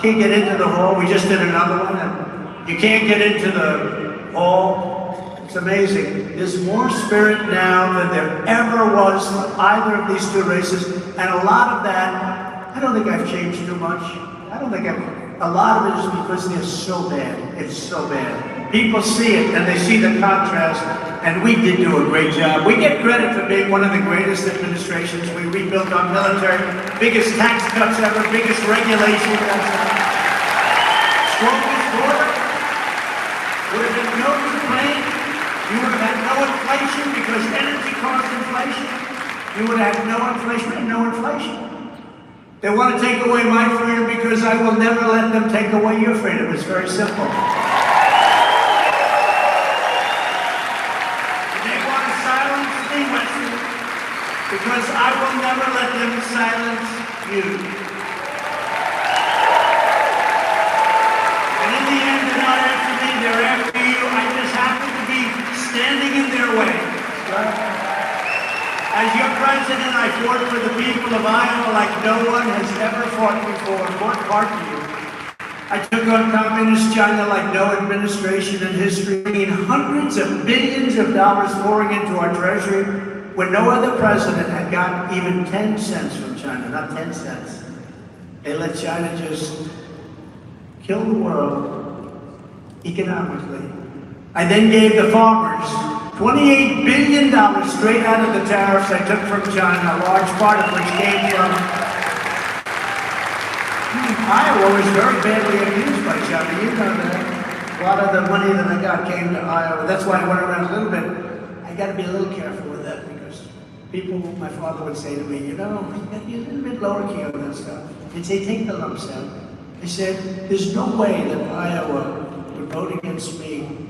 Can't get into the hall. We just did another one, and you can't get into the hall. It's amazing. There's more spirit now than there ever was for either of these two races, and a lot of that, I don't think I've changed too much. A lot of it is because they're so bad. It's so bad. People see it, and they see the contrast, and we did do a great job. We get credit for being one of the greatest administrations. We rebuilt our military, biggest tax cuts ever, biggest regulation cuts ever. Strongest border. Would have been no Ukraine. You would have had no inflation because energy caused inflation. You would have had no inflation. We had no inflation. They want to take away my freedom because I will never let them take away your freedom. It's very simple. They want to silence me, Wesley, because I will never let them silence you. And in the end, they're not after me, they're after you. I just happen to be standing in their way. As your president, I fought for the people of Iowa like no one has ever fought before. Fought hard for you. I took on communist China like no administration in history. I mean, hundreds of billions of dollars pouring into our treasury when no other president had gotten even 10 cents from China, not 10 cents. They let China just kill the world economically. I then gave the farmers $28 billion straight out of the tariffs I took from China, a large part of which came from Iowa was very badly abused by China. You know that. A lot of the money that I got came to Iowa. That's why I went around a little bit. I got to be a little careful with that because people, my father would say to me, you know, you got to be a little bit lower key on that stuff. They'd say, take the lumps out. They said, there's no way that Iowa would vote against me.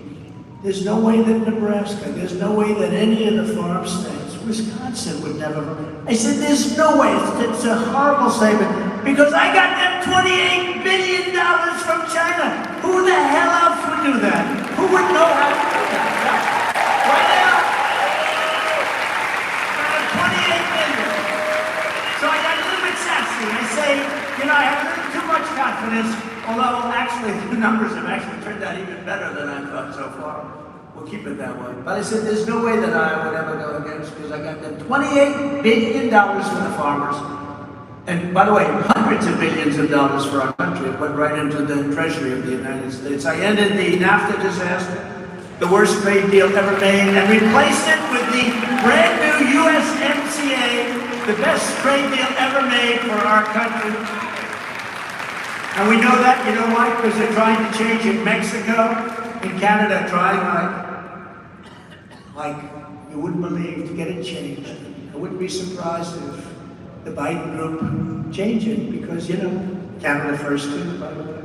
There's no way that Nebraska, there's no way that any of the farm states, Wisconsin would never vote. I said, there's no way. It's a horrible statement because I got them $28 billion from China. Who the hell else would do that? Who would know how to do that? Right now, $28 billion. So I got a little bit sassy. I say, you know, I have a little too much confidence, although actually the numbers have actually turned out even better than I thought so far. We'll keep it that way. But I said, there's no way that I would ever go against because I got them $28 billion for the farmers. And by the way, hundreds of billions of dollars for our country. It went right into the treasury of the United States. I ended the NAFTA disaster, the worst trade deal ever made, and replaced it with the brand new USMCA, the best trade deal ever made for our country. And we know that, you know why? Because they're trying to change it. Mexico and Canada trying like you wouldn't believe to get it changed. I wouldn't be surprised if the Biden group change it because, you know, Canada first too, by the way.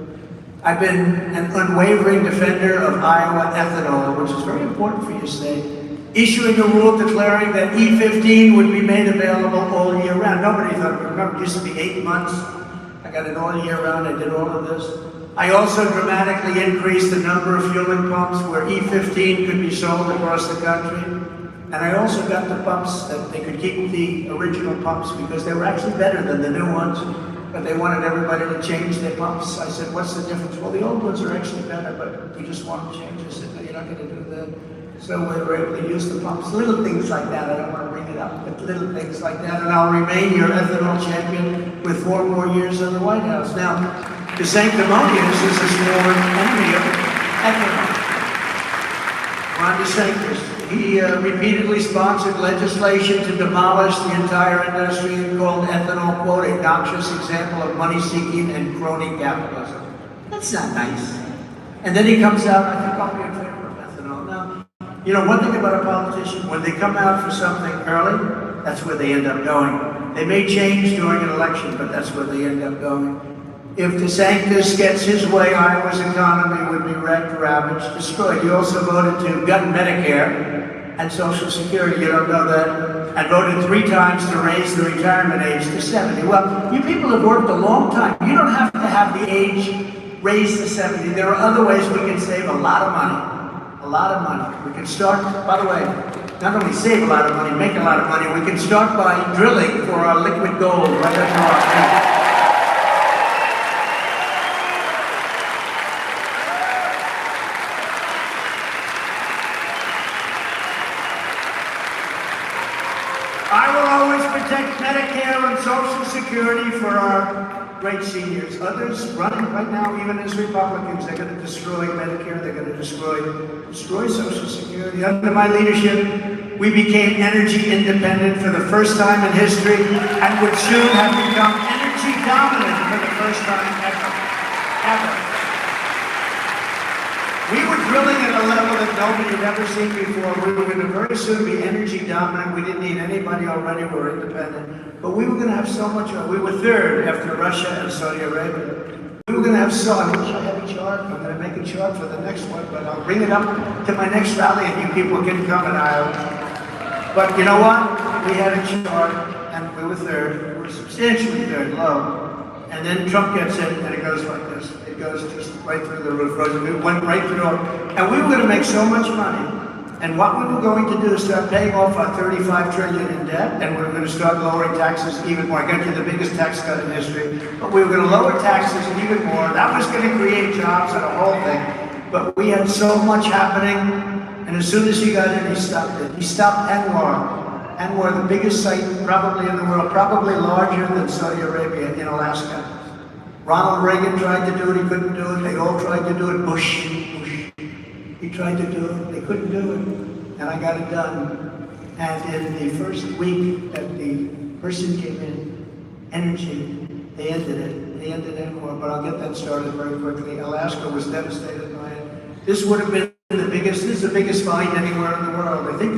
I've been an unwavering defender of Iowa ethanol, which is very important for your state. issuing a rule declaring that E15 would be made available all year round. Nobody thought, remember, it used to be 8 months. I got it all year round, I did all of this. I also dramatically increased the number of fueling pumps where E15 could be sold across the country. And I also got the pumps that they could keep the original pumps because they were actually better than the new ones, but they wanted everybody to change their pumps. I said, what's the difference? Well, the old ones are actually better, but we just want to change. I said, no, you're not going to do that. So we were able to use the pumps, little things like that. I don't want to bring it up, but little things like that. And I'll remain your ethanol champion with 4 more years in the White House. Now, the sanctimonious is a sworn enemy of ethanol. Ron DeSantis. He repeatedly sponsored legislation to demolish the entire industry and called ethanol, quote, a noxious example of money-seeking and crony capitalism. That's not nice. And then he comes out, I think I'll be in favor of ethanol. Now, you know, one thing about a politician, when they come out for something early, that's where they end up going. They may change during an election, but that's where they end up going. If DeSantis gets his way, Iowa's economy would be wrecked, ravaged, destroyed. He also voted to gut Medicare and Social Security, you don't know that, and voted 3 times to raise the retirement age to 70. Well, you people have worked a long time. You don't have to have the age raised to 70. There are other ways we can save a lot of money. A lot of money. We can start, by the way, not only save a lot of money, make a lot of money, we can start by drilling for our liquid gold right under our feet. I will always protect Medicare and Social Security for our great seniors. Others running right now, even as Republicans, they're going to destroy Medicare, they're going to destroy Social Security. Under my leadership, we became energy independent for the first time in history and would soon have become energy dominant for the first time ever. We were drilling at a level that nobody had ever seen before. We were going to very soon be energy dominant. We didn't need anybody already. We were independent. But we were going to have so much. We were third after Russia and Saudi Arabia. We were going to have so. I wish I had a chart. I'm going to make a chart for the next one, but I'll bring it up to my next rally and you people can come in Iowa. But you know what? We had a chart and we were third. We were substantially third, low. And then Trump gets in and it goes like this. It goes just right through the roof. It went right through. And we were going to make so much money. And what we were going to do is start paying off our $35 trillion in debt, and we were going to start lowering taxes even more. I got you the biggest tax cut in history. But we were going to lower taxes even more. That was going to create jobs and a whole thing. But we had so much happening. And as soon as he got in, he stopped it. He stopped Anwar. Anwar, the biggest site probably in the world, probably larger than Saudi Arabia in Alaska. Ronald Reagan tried to do it, he couldn't do it. They all tried to do it. Bush. He tried to do it, they couldn't do it. And I got it done. And in the first week that the person came in, energy, they ended it. They ended Anwar, but I'll get that started very quickly. Alaska was devastated by it. This would have been this is the biggest find anywhere in the world. They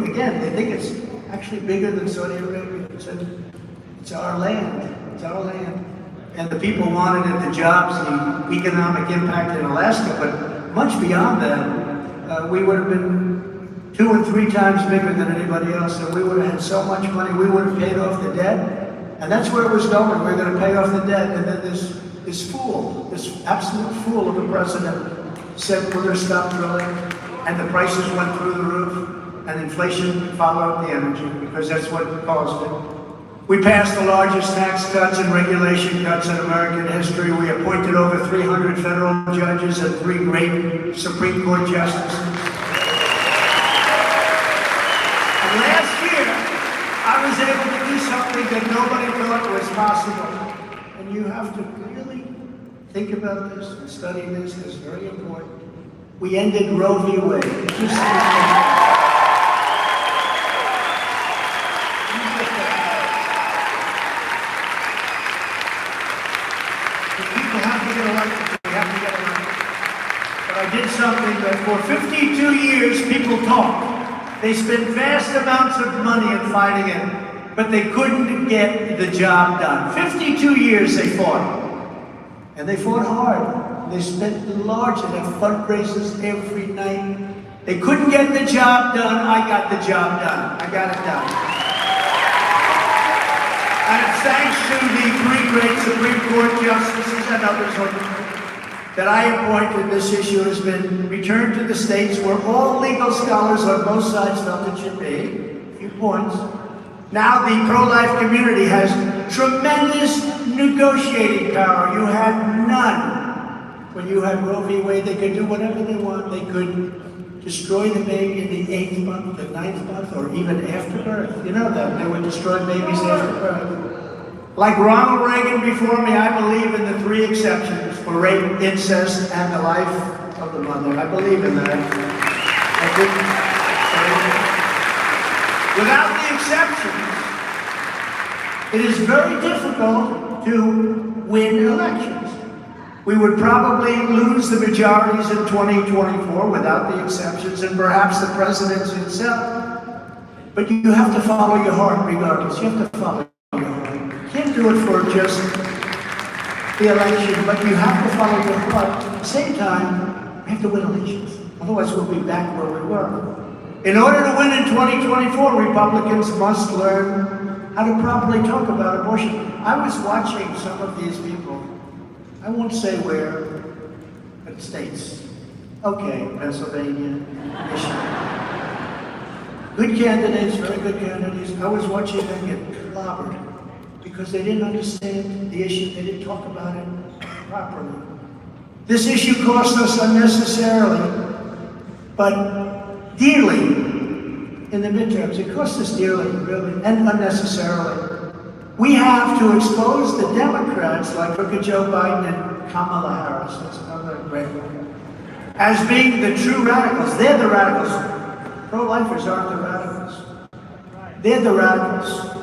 think it's actually bigger than Saudi Arabia. It's our land. It's our land. And the people wanted it, the jobs, the economic impact in Alaska, but much beyond that, we would have been 2 and 3 times bigger than anybody else, and we would have had so much money, we would have paid off the debt, and that's where it was going. We were going to pay off the debt, and then this fool, this absolute fool of a president said we're going to stop drilling, and the prices went through the roof, and inflation followed the energy, because that's what caused it. We passed the largest tax cuts and regulation cuts in American history. We appointed over 300 federal judges and 3 great Supreme Court justices. And last year, I was able to do something that nobody thought was possible. And you have to really think about this and study this. It's very important. We ended Roe v. Wade. Did you see that? I did something that for 52 years people talked. They spent vast amounts of money in fighting it, but they couldn't get the job done. 52 years they fought. And they fought hard. They spent large, they had fundraisers every night. They couldn't get the job done. I got the job done. I got it done. And it's thanks to the three great Supreme Court justices and others that I appointed, this issue has been returned to the states where all legal scholars on both sides felt it should be. A few points. Now the pro-life community has tremendous negotiating power. You had none. When you had Roe v. Wade, they could do whatever they want. They could destroy the baby in the 8th month, the 9th month, or even after birth. You know that. They would destroy babies after birth. Like Ronald Reagan before me, I believe in the 3 exceptions for rape, incest, and the life of the mother. I believe in that. Without the exceptions, it is very difficult to win elections. We would probably lose the majorities in 2024 without the exceptions, and perhaps the presidency itself. But you have to follow your heart regardless. You have to follow your heart. You can't do it for just the election, but you have to follow your heart. At the same time, we have to win elections. Otherwise, we'll be back where we were. In order to win in 2024, Republicans must learn how to properly talk about abortion. I was watching some of these people. I won't say where, but states. Okay, Pennsylvania, Michigan. Good candidates, very good candidates. I was watching them get clobbered because they didn't understand the issue. They didn't talk about it properly. This issue cost us unnecessarily, but dearly in the midterms. It cost us dearly, really, and unnecessarily. We have to expose the Democrats, like look at Joe Biden and Kamala Harris, that's another great one, as being the true radicals. They're the radicals. Pro-lifers aren't the radicals. They're the radicals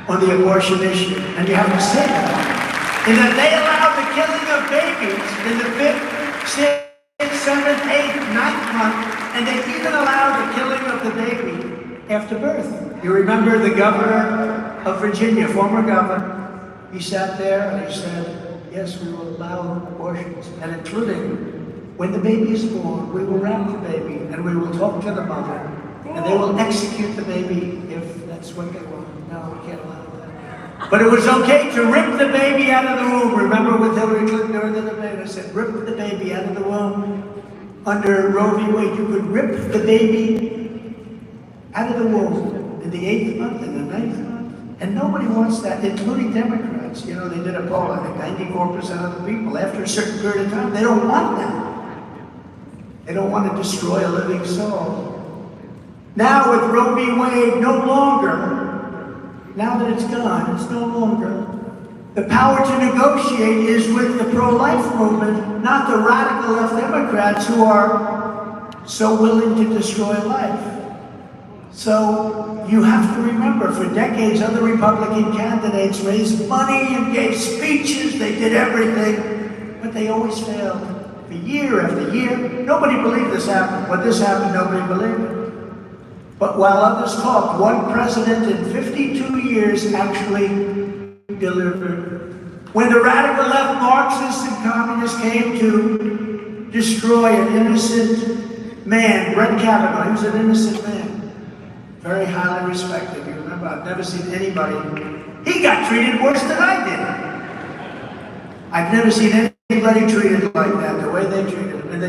on the abortion issue. And you have to say that. In that they allow the killing of babies in the 5th, 6th, 7th, 8th, 9th month, and they even allow the killing of the baby after birth. You remember the governor of Virginia, former governor, he sat there and he said, yes, we will allow abortions, and including when the baby is born, we will wrap the baby and we will talk to the mother, and they will execute the baby if that's what they want. No, we can't allow that. But it was okay to rip the baby out of the womb. Remember with Hillary Clinton during the debate, I said, rip the baby out of the womb. Under Roe v. Wade, you could rip the baby out of the womb in the 8th month and the 9th month. And nobody wants that, including Democrats. You know, they did a poll, I think 94% of the people, after a certain period of time, they don't want that. They don't want to destroy a living soul. Now with Roe v. Wade, no longer, now that it's gone, it's no longer. The power to negotiate is with the pro-life movement, not the radical left Democrats who are so willing to destroy life. So you have to remember, for decades, other Republican candidates raised money and gave speeches, they did everything, but they always failed. For year after year, nobody believed this happened. When this happened, nobody believed it. But while others talked, one president in 52 years actually delivered. When the radical left Marxists and communists came to destroy an innocent man, Brett Kavanaugh, he was an innocent man, very highly respected. You remember, I've never seen anybody, he got treated worse than I did. I've never seen anybody treated like that, the way they treated him, and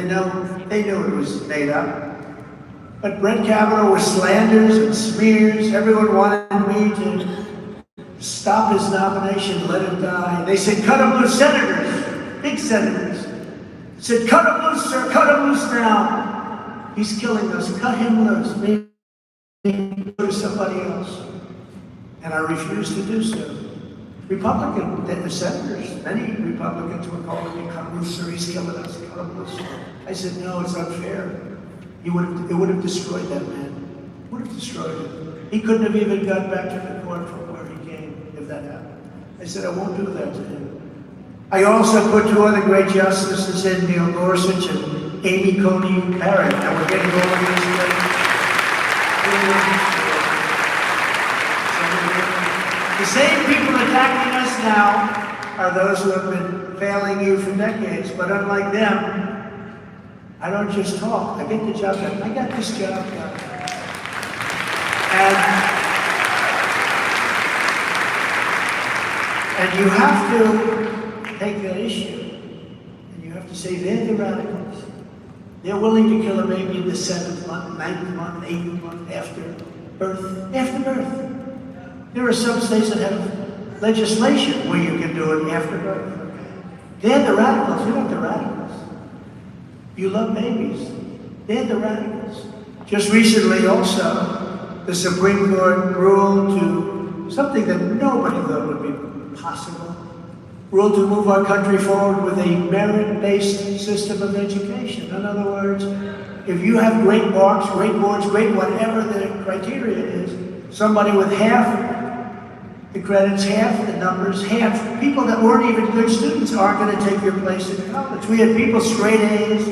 they knew it was made up. But Brett Kavanaugh was slanders and smears. Everyone wanted me to stop his nomination, let him die. They said, cut him loose, senators, big senators. Said, cut him loose, sir, cut him loose now. He's killing us, cut him loose. Maybe go to somebody else. And I refused to do so. Republican senators, many Republicans were calling me, cut him loose, sir, he's killing us, cut him loose. I said, no, it's unfair. It would have destroyed that man. It would have destroyed him. He couldn't have even got back to the court from where he came if that happened. I said, I won't do that to him. I also put 2 other great justices in, Neil Gorsuch and Amy Coney Barrett. And we're getting all of these great. The same people attacking us now are those who have been failing you for decades, but unlike them, I don't just talk. I get the job done. I got this job done. And you have to take that issue, and you have to say they're the radicals. They're willing to kill a baby in the 7th month, 9th month, 8th month after birth. After birth. There are some states that have legislation where you can do it after birth. They're the radicals. You're not the radicals. You love babies. They're the radicals. Just recently also, the Supreme Court ruled to something that nobody thought would be possible, ruled to move our country forward with a merit-based system of education. In other words, if you have great marks, great boards, great whatever the criteria is, somebody with half the credits, half the numbers, half people that weren't even good students aren't going to take your place in college. We had people straight A's,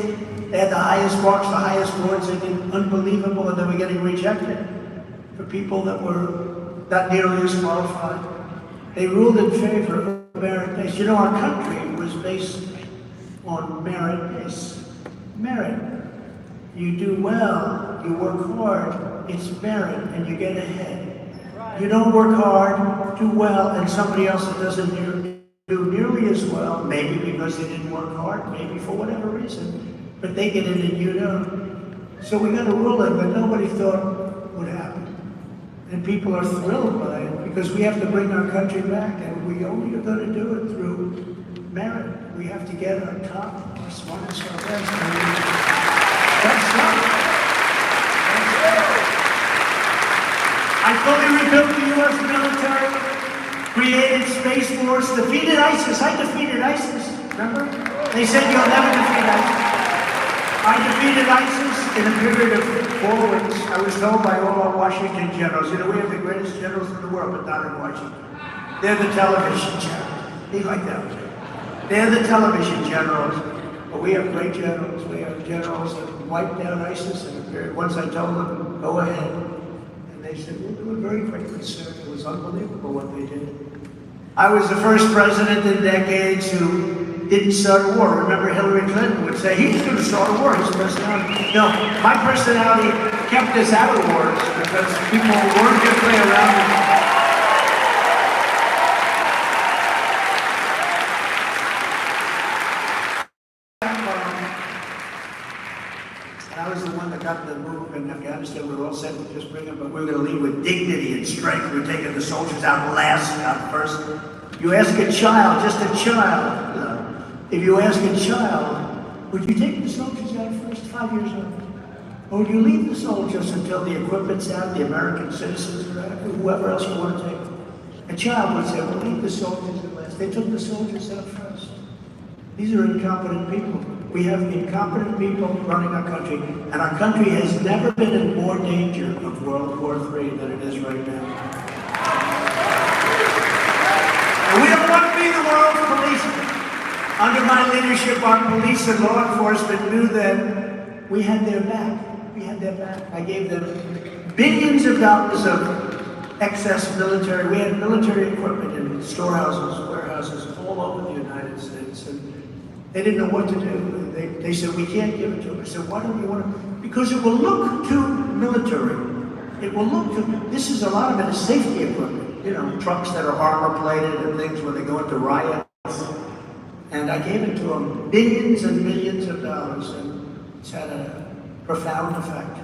they had the highest marks, the highest boards, they did unbelievable, and they were getting rejected for people that were not nearly as qualified. They ruled in favor of merit-based. You know, our country was based on merit-based. Merit. You do well, you work hard, it's merit, and you get ahead. You don't work hard, do well, and somebody else that doesn't do nearly as well, maybe because they didn't work hard, maybe for whatever reason, but they get in and you don't. So we got a ruling that nobody thought would happen. And people are thrilled by it because we have to bring our country back, and we only are going to do it through merit. We have to get our top, our smartest, our best. That's not. I fully rebuilt the U.S. military, created Space Force, defeated ISIS. I defeated ISIS, remember? They said you'll never defeat ISIS. I defeated ISIS in a period of 4 weeks. I was told by all our Washington generals, you know, we have the greatest generals in the world, but not in Washington. They're the television generals. Be like that. They're the television generals, but we have great generals. We have generals that wiped out ISIS in a period. Once I told them, go ahead. And they said, we'll do it very quickly, sir. It was unbelievable what they did. I was the first president in decades who didn't start a war. Remember, Hillary Clinton would say, he's going to start a war, his personality. No, my personality kept us out of wars because people weren't going to play around with me. And I was the one that got the move in Afghanistan. We were all set to just bring them, but we were going to leave with dignity and strength. We were taking the soldiers out last, not first. You ask a child, just a child, if you ask a child, would you take the soldiers out first, 5 years old? Or would you leave the soldiers until the equipment's out, the American citizens are out, whoever else you want to take? A child would say, well, leave the soldiers at last. They took the soldiers out first. These are incompetent people. We have incompetent people running our country, and our country has never been in more danger of World War III than it is right now. And we don't want to be the world's policeman. Under my leadership, our police and law enforcement knew that we had their back. We had their back. I gave them billions of dollars of excess military. We had military equipment in storehouses, warehouses all over the United States. And they didn't know what to do. They said, we can't give it to them. I said, why don't you want to? Because it will look too military. It will look too, this is a lot of it is safety equipment. You know, trucks that are armor plated and things when they go into riots. And I gave it to them, billions and millions of dollars, and it's had a profound effect.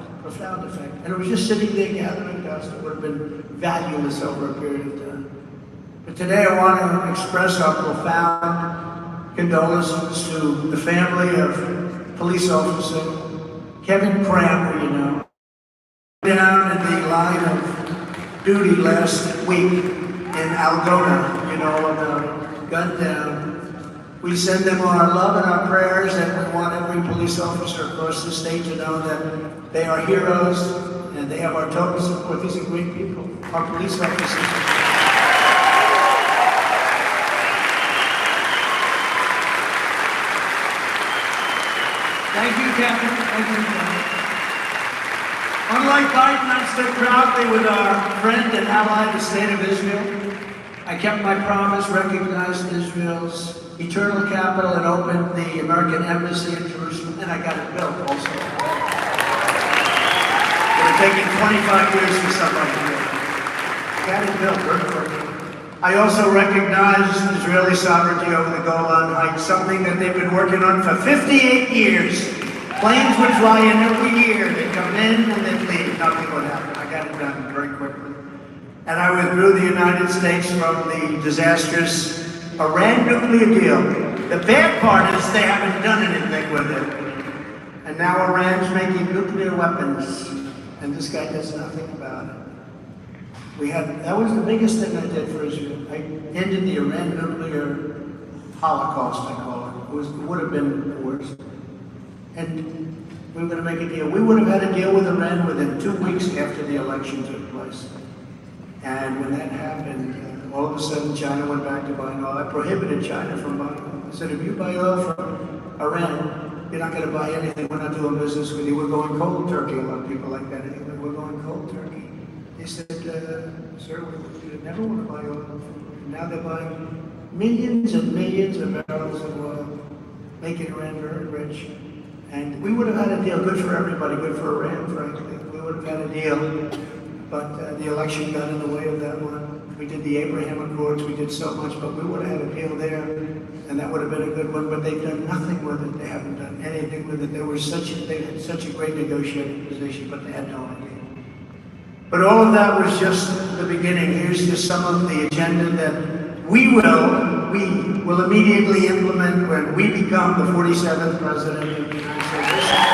And it was just sitting there gathering dust. It would have been valueless over a period of time. But today I want to express our profound condolences to the family of police officer Kevin Cram, who you know, down in the line of duty last week in Algona, you know, gunned down. We send them our love and our prayers, and we want every police officer across the state to know that they are heroes and they have our total support. These are great people, our police officers. Thank you, Captain. Thank you, Captain. Unlike Biden, I stood proudly with our friend and ally, the state of Israel. I I kept my promise, recognized Israel's eternal capital, and opened the American embassy in Jerusalem, and I got it built also. It would take 25 years for somebody to do it. I got it built very quickly. I also recognized Israeli sovereignty over the Golan Heights, something that they've been working on for 58 years. Planes would fly in every year. They'd come in and they'd leave. Nothing would happen. I got it done very quickly. And I withdrew the United States from the disastrous Iran nuclear deal. The bad part is they haven't done anything with it. And now Iran's making nuclear weapons, and this guy does nothing about it. That was the biggest thing I did for Israel. I ended the Iran nuclear holocaust, I call it. It would have been the worst. And we were going to make a deal. We would have had a deal with Iran within 2 weeks after the election took place. And when that happened, all of a sudden China went back to buying oil. I prohibited China from buying oil. I said, if you buy oil from Iran, you're not going to buy anything. We're not doing business with you. We're going cold turkey. A lot of people like that anyway. We're going cold turkey. They said, sir, we never want to buy oil from you. Now they're buying millions and millions of barrels of oil, making Iran very rich. And we would have had a deal, good for everybody, good for Iran, frankly. We would have had a deal, but the election got in the way of that one. We did the Abraham Accords, we did so much, but we would have had a deal there, and that would have been a good one, but they've done nothing with it. They haven't done anything with it. They had such a great negotiating position, but they had no idea. But all of that was just the beginning. Here's just some of the agenda that we will immediately implement when we become the 47th president of the United States.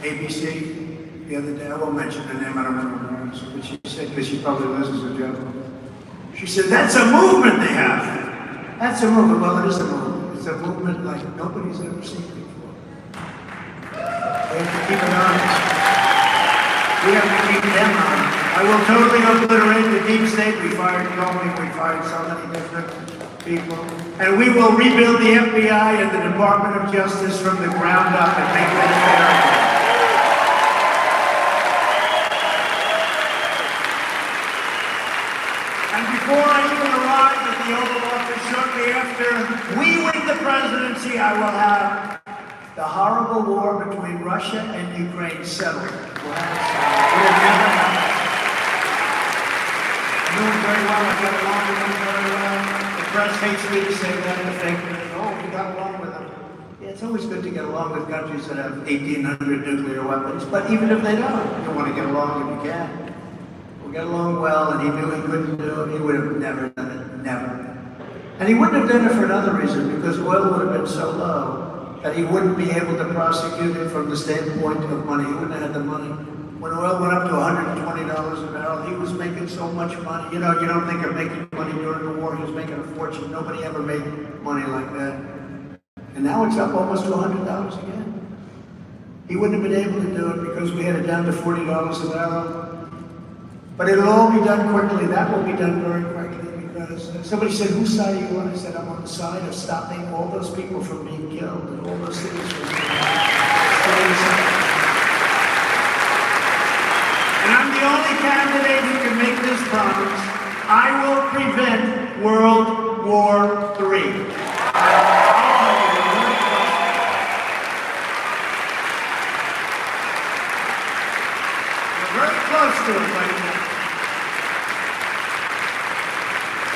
ABC the other day, I won't mention her name, I don't remember her, but she said, because she probably listens to Joe. She said, that's a movement they have. That's a movement. Well, it is a movement. It's a movement like nobody's ever seen before. We have to keep it honest. We have to keep them honest. I will totally obliterate the deep state. We fired Comey, we fired so many different people. And we will rebuild the FBI and the Department of Justice from the ground up and make them fair. Before I even arrive at the Oval Office, shortly after we win the presidency, I will have the horrible war between Russia and Ukraine settled. We'll have it settled. It will never happen. I knew him very well. I got along with him very well. The press hates me to say that. The fake news. Oh, we got along with them. Yeah, it's always good to get along with countries that have 1,800 nuclear weapons. But even if they don't, you want to get along if you can. Get along well, and he knew he couldn't do it. He would have never done it, never. And he wouldn't have done it for another reason, because oil would have been so low that he wouldn't be able to prosecute it from the standpoint of money. He wouldn't have had the money. When oil went up to $120 a barrel, he was making so much money. You know, you don't think of making money during the war. He was making a fortune. Nobody ever made money like that. And now it's up almost to $100 again. He wouldn't have been able to do it because we had it down to $40 a barrel. But it'll all be done quickly. That will be done very quickly, because somebody said, whose side are you on? I said, I'm on the side of stopping all those people from being killed and all those things from being killed. And I'm the only candidate who can make this promise. I will prevent World War III. We're very close to it, ladies.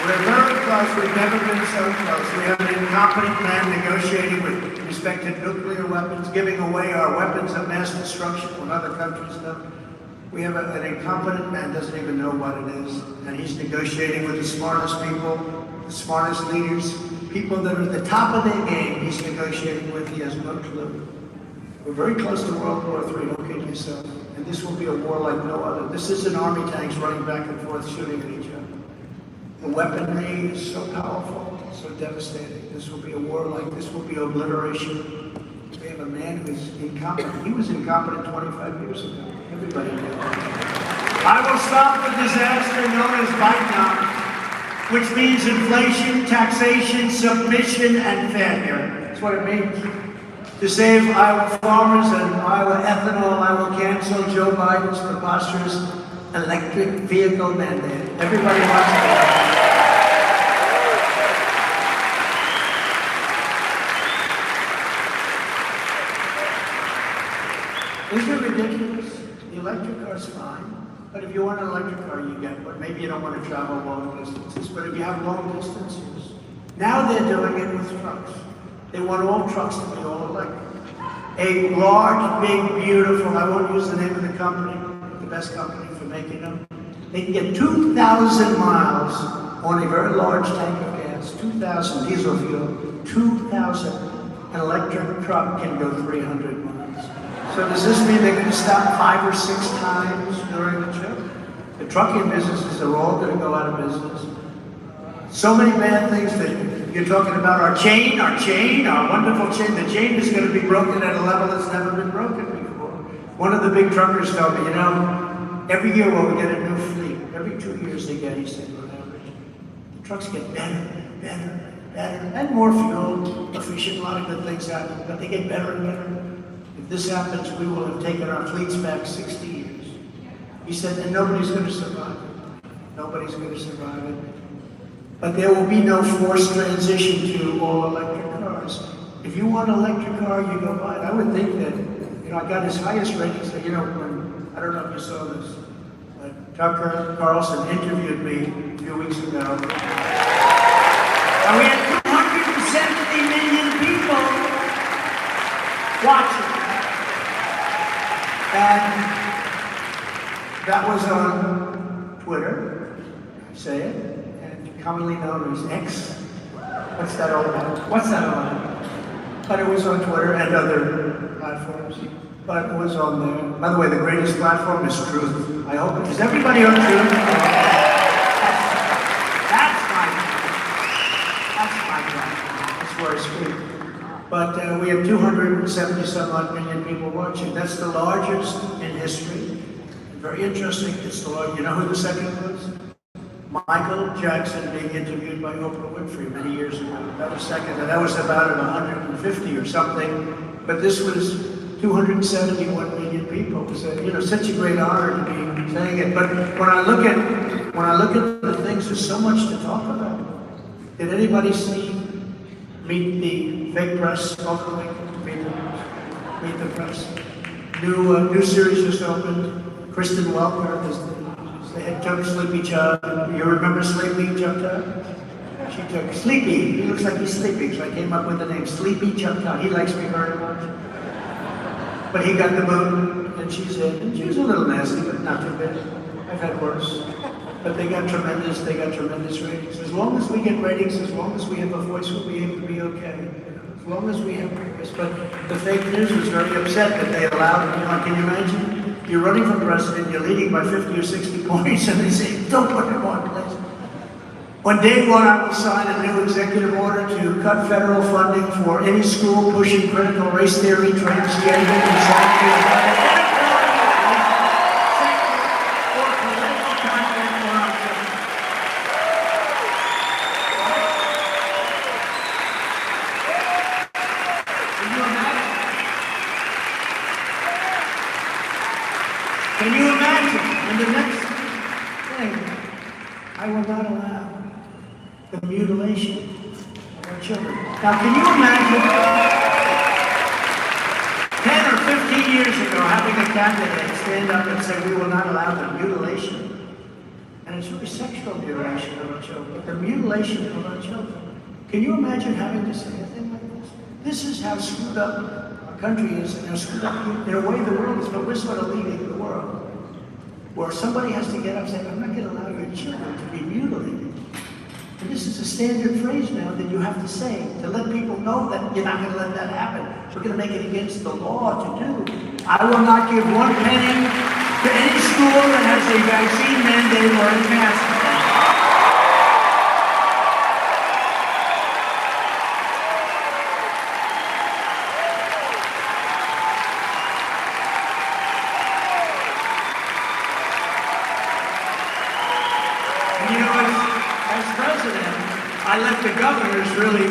We're very close. We've never been so close. We have an incompetent man negotiating with respect to nuclear weapons, giving away our weapons of mass destruction when other countries don't. We have an incompetent man doesn't even know what it is, and he's negotiating with the smartest people, the smartest leaders, people that are at the top of their game. He's negotiating with. He has no clue. We're very close to World War III. Don't kid yourself. And this will be a war like no other. This isn't army tanks running back and forth shooting at each other. The weaponry is so powerful, so devastating. This will be a war like this will be obliteration. We have a man who's incompetent. He was incompetent 25 years ago. Everybody knew that. I will stop the disaster known as Vietnam, which means inflation, taxation, submission, and failure. That's what it means. To save Iowa farmers and Iowa ethanol, I will cancel Joe Biden's preposterous electric vehicle mandate. Everybody wants to. Isn't it ridiculous? The electric car's fine, but if you want an electric car, you get one. Maybe you don't want to travel long distances, but if you have long distances, now they're doing it with trucks. They want all trucks to be all electric. A large, big, beautiful, I won't use the name of the company, the best company for making them. They can get 2,000 miles on a very large tank of gas, 2,000 diesel fuel, 2,000. An electric truck can go 300 miles. So does this mean they're going to stop 5 or 6 times during the trip? The trucking businesses are all going to go out of business. So many bad things that you're talking about. Our wonderful chain. The chain is going to be broken at a level that's never been broken before. One of the big truckers told me, every year when we get a new fleet, every 2 years they get, he said, on average, the trucks get better, and more fuel efficient. A lot of good things happen, but they get better and better. If this happens, we will have taken our fleets back 60 years. He said, and nobody's going to survive it. Nobody's going to survive it. But there will be no forced transition to all electric cars. If you want an electric car, you go buy it. I would think that, I got his highest ratings. When, I don't know if you saw this, but Tucker Carlson interviewed me a few weeks ago. And we had 270 million people watching. And that was on Twitter, say it. Commonly known as X. What's that all about? But it was on Twitter and other platforms. But it was on there. By the way, the greatest platform is Truth. I hope. Is everybody on Truth? That's my platform. That's where I speak. But we have 270 some odd million people watching. That's the largest in history. Very interesting. It's the largest. You know who the second was? Michael Jackson being interviewed by Oprah Winfrey many years ago. That was second, and that was about 150 or something. But this was 271 million people. It was such a great honor to be saying it. But when I look at the things, there's so much to talk about. Did anybody meet the fake press locally? Meet the press. New series just opened. Kristen Welker is the head coach, Sleepy Chubb. You remember Sleepy Chubb? She took Sleepy. He looks like he's sleeping, so I came up with the name Sleepy Chubb. He likes me very much. But he got the boot, and she's in. And she was a little nasty, but not too bad. I've had worse. But they got tremendous ratings. As long as we get ratings, as long as we have a voice, we'll be able to be okay. As long as we have a voice. But the fake news was very upset that they allowed it. Can you imagine? You're running for president, you're leading by 50 or 60 points, and they say, don't put him on, please. On day one, I will sign a new executive order to cut federal funding for any school pushing critical race theory, transgender, and sexual or political content or option. Can you imagine? And the next thing, I will not allow the mutilation of our children. Now, can you imagine 10 or 15 years ago having a candidate stand up and say, we will not allow the mutilation, and it's really sexual mutilation of our children, but the mutilation of our children. Can you imagine having to say a thing like this? This is how screwed up our country is, and how screwed up in a way the world is, but we're sort of leading the world. Where somebody has to get up and say, I'm not going to allow your children to be mutilated. And this is a standard phrase now that you have to say to let people know that you're not going to let that happen. We're going to make it against the law to do. I will not give one penny to any school that has a vaccine mandate or a mask mandate. president, I let the governors really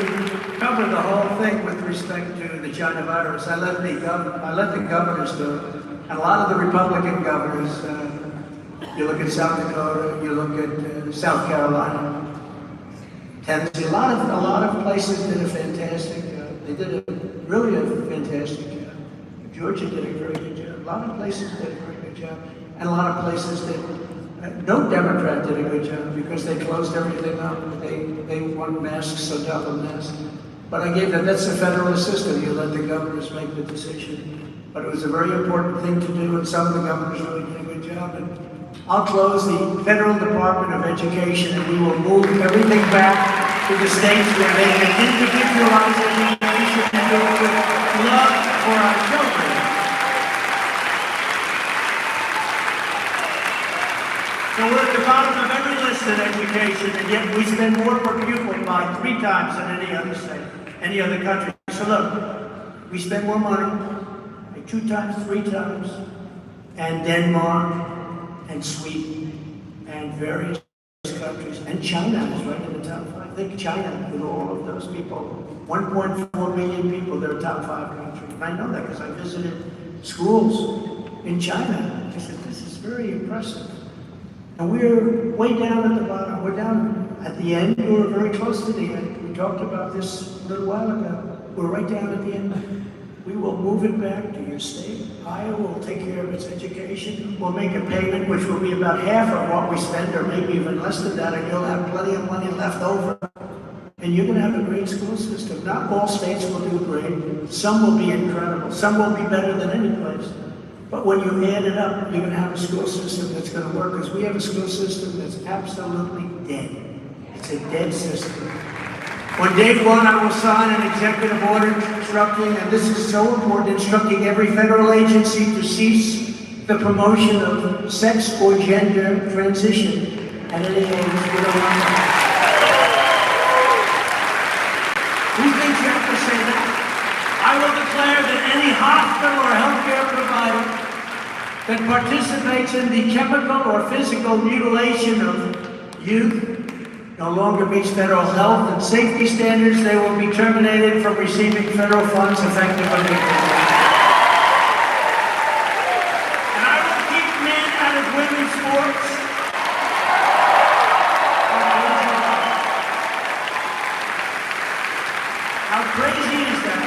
cover the whole thing with respect to the China virus. I let the governors do it. And a lot of the Republican governors, you look at South Dakota, you look at South Carolina, Tennessee, a lot of places did a fantastic job. They did really a fantastic job. Georgia did a very good job. A lot of places did a very good job. And a lot of places did. No Democrat did a good job because they closed everything up. They want masks, so double masks. But I gave that's the federal system. You let the governors make the decision. But it was a very important thing to do, and some of the governors really did a good job. And I'll close the Federal Department of Education, and we will move everything back to the states where they can individualize education and do it with love for our children. So we're at the bottom of every list in education, and yet we spend more per pupil by 3 times than any other state, any other country. So look, we spend more money, like 2 times, 3 times, and Denmark, and Sweden, and various countries, and China is right in the top 5. I think China, with all of those people, 1.4 million people, they're a top 5 country. And I know that because I visited schools in China. I said, this is very impressive. And we're way down at the bottom. We're down at the end. We were very close to the end. We talked about this a little while ago. We're right down at the end. We will move it back to your state. Iowa will take care of its education. We'll make a payment which will be about half of what we spend, or maybe even less than that, and you'll have plenty of money left over. And you're going to have a great school system. Not all states will do great. Some will be incredible. Some will be better than any place. But when you add it up, you're going to have a school system that's going to work, because we have a school system that's absolutely dead. It's a dead system. On day 1, I will sign an executive order instructing, and this is so important, instructing every federal agency to cease the promotion of sex or gender transition at any age. We don't want that. Who thinks you have to say that? I will declare that any hospital or healthcare provider that participates in the chemical or physical mutilation of youth no longer meets federal health and safety standards. They will be terminated from receiving federal funds effective immediately. And I will keep men out of women's sports. How crazy is that?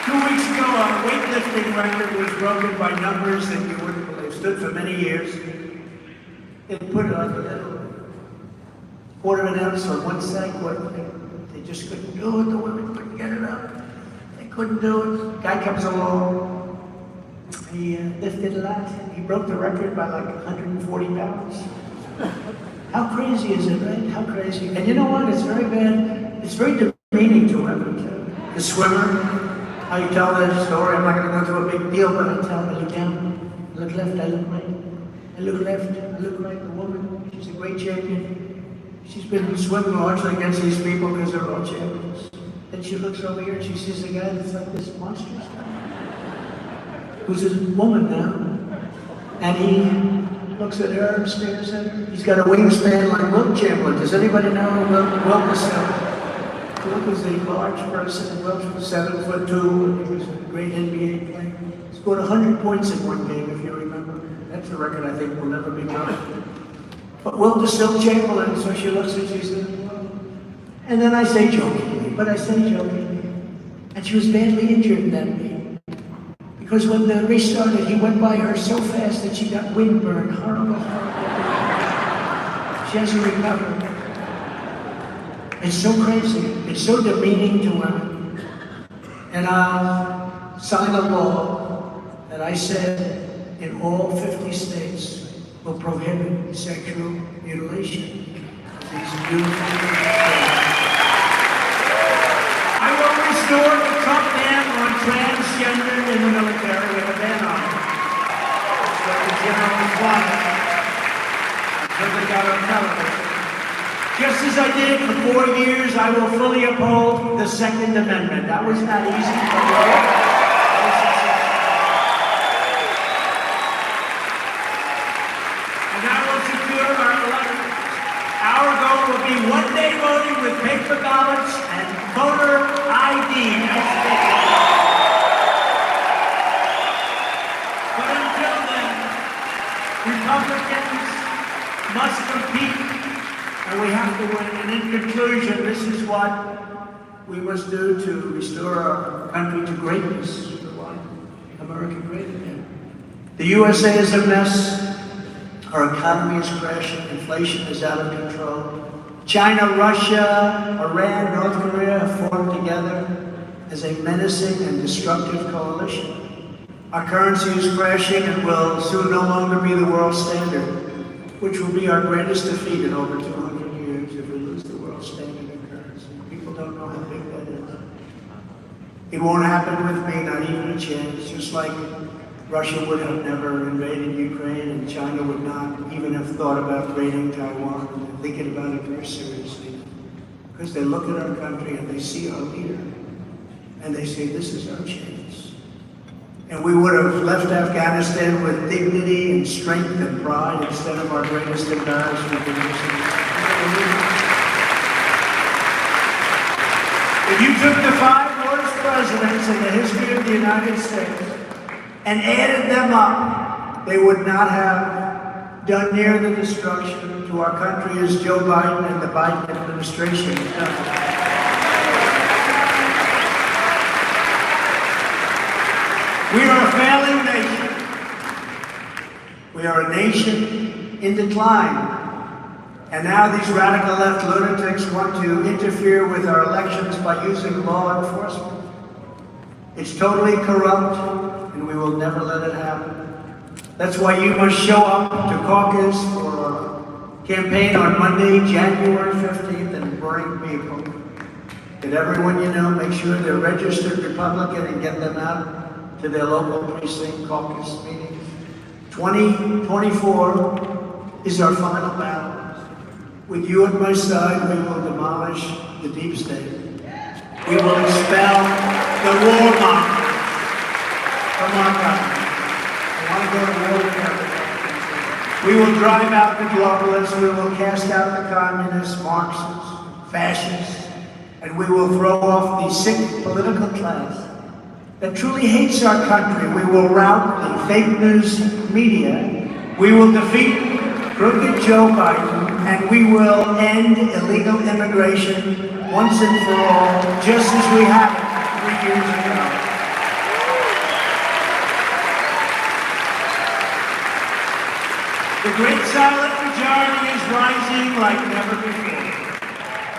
2 weeks ago, our weightlifting record was broken by numbers that you wouldn't believe. Stood for many years. They put it on the little quarter of an ounce on one side, they just couldn't do it. The women couldn't get it up. They couldn't do it. Guy comes along. He lifted a lot. He broke the record by like 140 pounds. How crazy is it, right? How crazy. And you know what? It's very bad. It's very demeaning to women, too. The swimmer, how you tell that story. I'm not going to go into a big deal, but I tell them, I look down, I look left, I look right. I look left, I look right. The woman, she's a great champion. She's been swimming largely against these people because they're all champions. Then she looks over here and she sees a guy that's like this monstrous guy, who's a woman now. And he looks at her and stares at her. He's got a wingspan like Wilt Chamberlain. Does anybody know who Wilt was? Wilt was a large person. Wilt was 7'2", and he was a great NBA player. He scored 100 points in one game, if you remember. That's a record I think will never be broken. But Wilt is still Chamberlain, so she looks at you and says, and then I say jokingly, and she was badly injured in that meeting. Because when the race started, he went by her so fast that she got windburn, horrible. She hasn't recovered. It's so crazy, it's so demeaning to women. And I'll sign a law that I said in all 50 states will prohibit sexual mutilation of these beautiful children. I will restore the Trump ban on transgender in the military with a ban on it. That's what the generals wanted until they got on television. Just as I did for 4 years, I will fully uphold the Second Amendment. That was not easy, but our goal will be be one-day voting with paper ballots and voter ID. But until then, Republicans must compete, and we have to win. And in conclusion, this is what we must do to restore our country to greatness. America great again. The USA is a mess. Our economy is crashing. Inflation is out of control. China, Russia, Iran, North Korea have formed together as a menacing and destructive coalition. Our currency is crashing and will soon no longer be the world standard, which will be our greatest defeat in over 200 years if we lose the world standard in currency. People don't know how big that is. It won't happen with me, not even a chance, just like Russia would have never invaded Ukraine and China would not even have thought about raiding Taiwan, and they're thinking about it very seriously. Because they look at our country and they see our leader and they say, this is our chance. And we would have left Afghanistan with dignity and strength and pride instead of our greatest embarrassment. If you took the 5 worst presidents in the history of the United States and added them up, they would not have done near the destruction to our country as Joe Biden and the Biden administration has done. We are a failing nation. We are a nation in decline. And now these radical left lunatics want to interfere with our elections by using law enforcement. It's totally corrupt, and we will never let it happen. That's why you must show up to caucus for a campaign on Monday, January 15th, and bring people. Get everyone you know, make sure they're registered Republican and get them out to their local precinct caucus meetings. 2024 is our final battle. With you at my side, we will demolish the deep state. We will expel the warmongers from our country. I want to go to war together. We will drive out the globalists. We will cast out the communists, Marxists, fascists, and we will throw off the sick political class that truly hates our country. We will rout the fake news media. We will defeat crooked Joe Biden, and we will end illegal immigration once and for all, just as we have it 3 years ago. The great silent majority is rising like never before.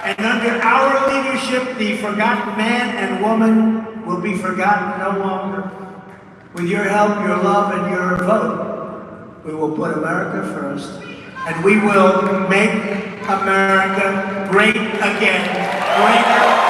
And under our leadership, the forgotten man and woman will be forgotten no longer. With your help, your love, and your vote, we will put America first. And we will make America great again. Greater